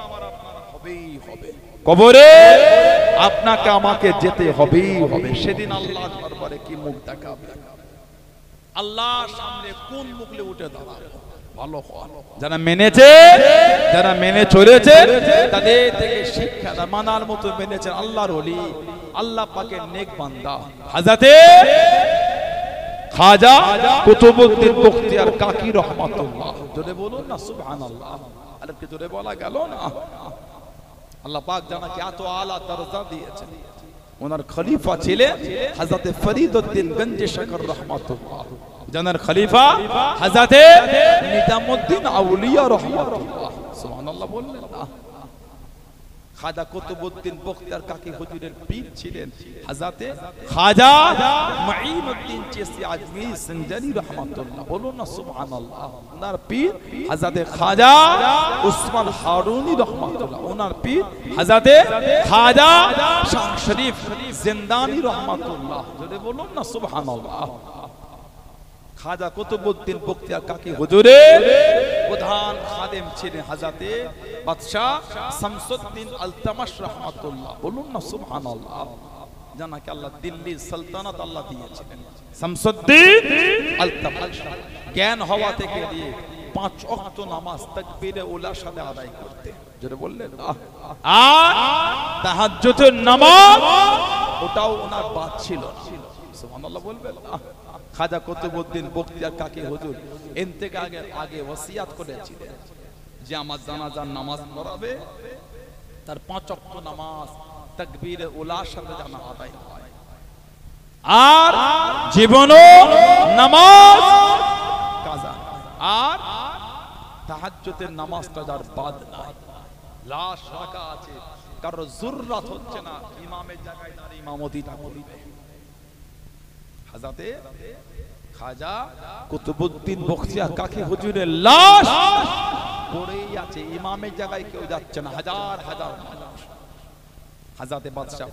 আমার আপনার হবেই হবে, কবরে আপনাকে আমাকে যেতে হবেই হবে। সেদিন আল্লাহ দরবারে কি মুখ দেখাবে? আল্লাহর সামনে কোন মুখে উঠে দাঁড়াবে? ভালো হন। যারা মেনেছে, যারা মেনে চলেছে, তাদের থেকে শিক্ষা মানার মতো মেনেছেন আল্লাহর ওলি, আল্লাহ পাকের নেক বান্দা হযরতে খাজা কুতুবউদ্দিন বখতিয়ার কাকি রহমাতুল্লাহ। জোরে বলুন না সুবহানাল্লাহ। আর কি জোরে বলা গেল না। আল্লাহ পাক জানাকে এত আলা দরজা দিয়েছেন। ওনার খলিফা ছিলেন হযরতে ফরিদউদ্দিন গঞ্জে শকর রহমাতুল্লাহ। জানার খলিফা হযরতে নিজামউদ্দিন আউলিয়া রহমাতুল্লাহ। সুবহানাল্লাহ বললেন না। খাজা কুতুবউদ্দিন বখতিয়ার কাকি হুজুরের পীর ছিলেন হযরতে খাজা মুঈনুদ্দিন চিশতি আজমিরি সঞ্জানি রহমাতুল্লাহ। বলুন না সুবহানাল্লাহ। ওনার পীর হযরতে খাজা উসমান হারুনি রহমাতুল্লাহ। ওনার পীর হযরতে খাজা শাহ শরীফ জিন্দানি রহমাতুল্লাহ। জোরে বলুন না সুবহানাল্লাহ। খাজা কুতুবউদ্দিন বখতিয়ার কাকি হুজুরের প্রধান খাদেম ছিলেন হযরতে বাদশাহ শামসুদ্দিন আলতামাশ রহমাতুল্লাহ। বলুন না সুবহানাল্লাহ। জানাকে আল্লাহ দিল্লির সালতানাত আল্লাহ দিয়েছিলেন শামসুদ্দিন আলতামাশ। জ্ঞান হওয়া থেকে নিয়ে 5 ওয়াক্ত নামাজ তাকবীরে উলার সাথে আদায় করতে। জোরে বললেন আর তাহাজ্জুদের নামাজ ওটাও ওনার বাদ ছিল। সুবহানাল্লাহ বলবেন। খাজা কুতুবউদ্দিন বখতিয়ার কাকি হুজুর ইন্তেকালের আগে ওসিয়াত করেছিলেন যে আমার জানাজার নামাজ পড়াবে, তার 5 ওয়াক্ত নামাজ তাকবীরে উলার সাথে জানা আদায় হয়, আর জীবনও নামাজ কাজা, আর তাহাজ্জুদের নামাজটা যার বাদ নাই, লাশ রাখা আছে, কারো জুররাত হচ্ছে না, ইমামের জায়গায় দাঁড়িয়ে ইমামতিটা করবে। হযরতে খাজা কুতুবউদ্দিন বখতিয়ার কাকি হুজুরের লাশ পড়েই আছে, ইমামের জায়গায় কেউ যাচ্ছে না, হাজার হাজার মানুষ। হযরতে বাদশাহ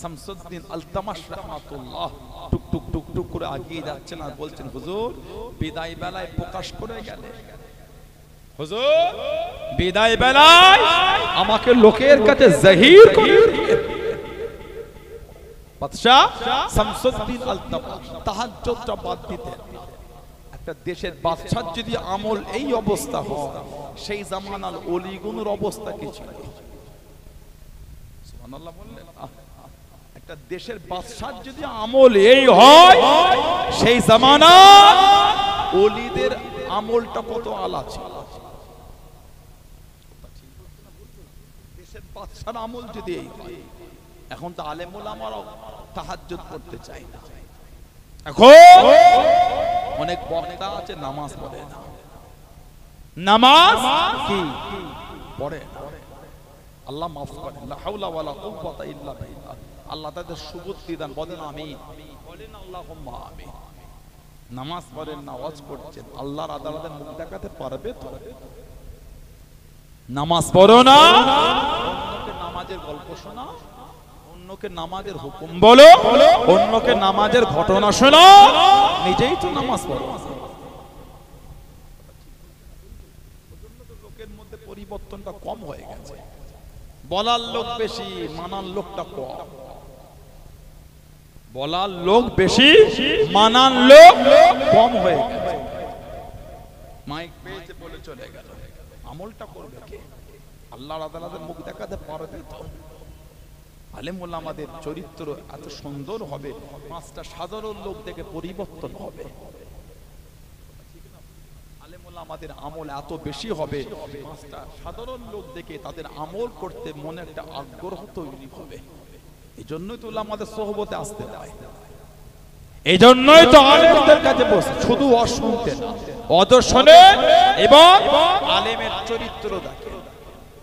শামসুদ্দিন আলতামাশ রাহমাতুল্লাহ টুক টুক টুক টুক করে এগিয়ে যাচ্ছেন আর বলছেন, হুজুর বিদায় বেলায় প্রকাশ করে গেলে, হুজুর বিদায় বেলায় আমাকে লোকের কাছে জাহির করে দিয়ে। বাদশাহ শামসুদ্দিন আলতামাশ তাহাজ্জুদটা বাদ দিতেন। একটা দেশের বাদশার যদি আমল এই অবস্থা হয়, সেই জামানার ওলিগুনের অবস্থা কি ছিল? সুবহানাল্লাহ বললেন। একটা দেশের বাদশার যদি আমল এই হয়, সেই জামানার ওলিদের আমলটা কত আলা ছিল। দেশের বাদশার আমল যদি এই হয়, এখন তো আলেম ওলামারাও তাহাজ্জুদ করতে চায় না। এখন অনেক বক্তা আছে নামাজ পড়ে না, নামাজ কি পড়ে না। আল্লাহ মাফ করেন। লা হাওলা ওয়ালা কুওয়াতা ইল্লা বিল্লাহ। আল্লাহ তাদের সুবুদ্ধি দান। বলেন আমিন, বলেন আল্লাহুম্মা আমিন। নামাজ পড়েন না, ওয়াজ করছেন, আল্লাহর আদালতে মুখ দেখাতে পারবে তো? নামাজ পড়ো না, অন্যকে নামাজের গল্প শোনা, অন্যকে নামাজের হুকুম বলো, অন্যকে নামাজের ঘটনা শোনো, নিজেই তো নামাজ পড়ো। লোকের মধ্যে পরিবর্তনটা কম হয়ে গেছে। বলার লোক বেশি, মানার লোকটা কম। বলার লোক বেশি, মানার লোক কম হয়ে গেছে। মাইক পেয়েছে বলে চলে গেল, আমলটা করবে কে? আল্লাহর আদালতে মুখ দেখাতে পারবে তো? আলেম ওলামাদের চরিত্র এত সুন্দর হবে, পাঁচটা সাধারণ লোক থেকে পরিবর্তন হবে। আলেম ওলামাদের আমল এত বেশি হবে, পাঁচটা সাধারণ লোক দেখে তাদের আমল করতে মনে একটা আগ্রহ তৈরি হবে। এই জন্যই তো ওলামাদের সোহবতে আসতে দেয়, এই জন্যই তো আলেমদের কাছে বসে শুধু অশুনতে না, অদর্শনে এবং আলেমের চরিত্র দেখে,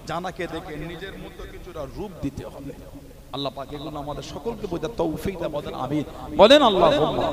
জানাকে দেখে নিজের মতো কিছুটা রূপ দিতে হবে। আল্লাহ পাক এগুলো আমাদের সকলকে বোঝার তৌফিক দান, বলেন আমিন, বলেন আল্লাহুম্মা।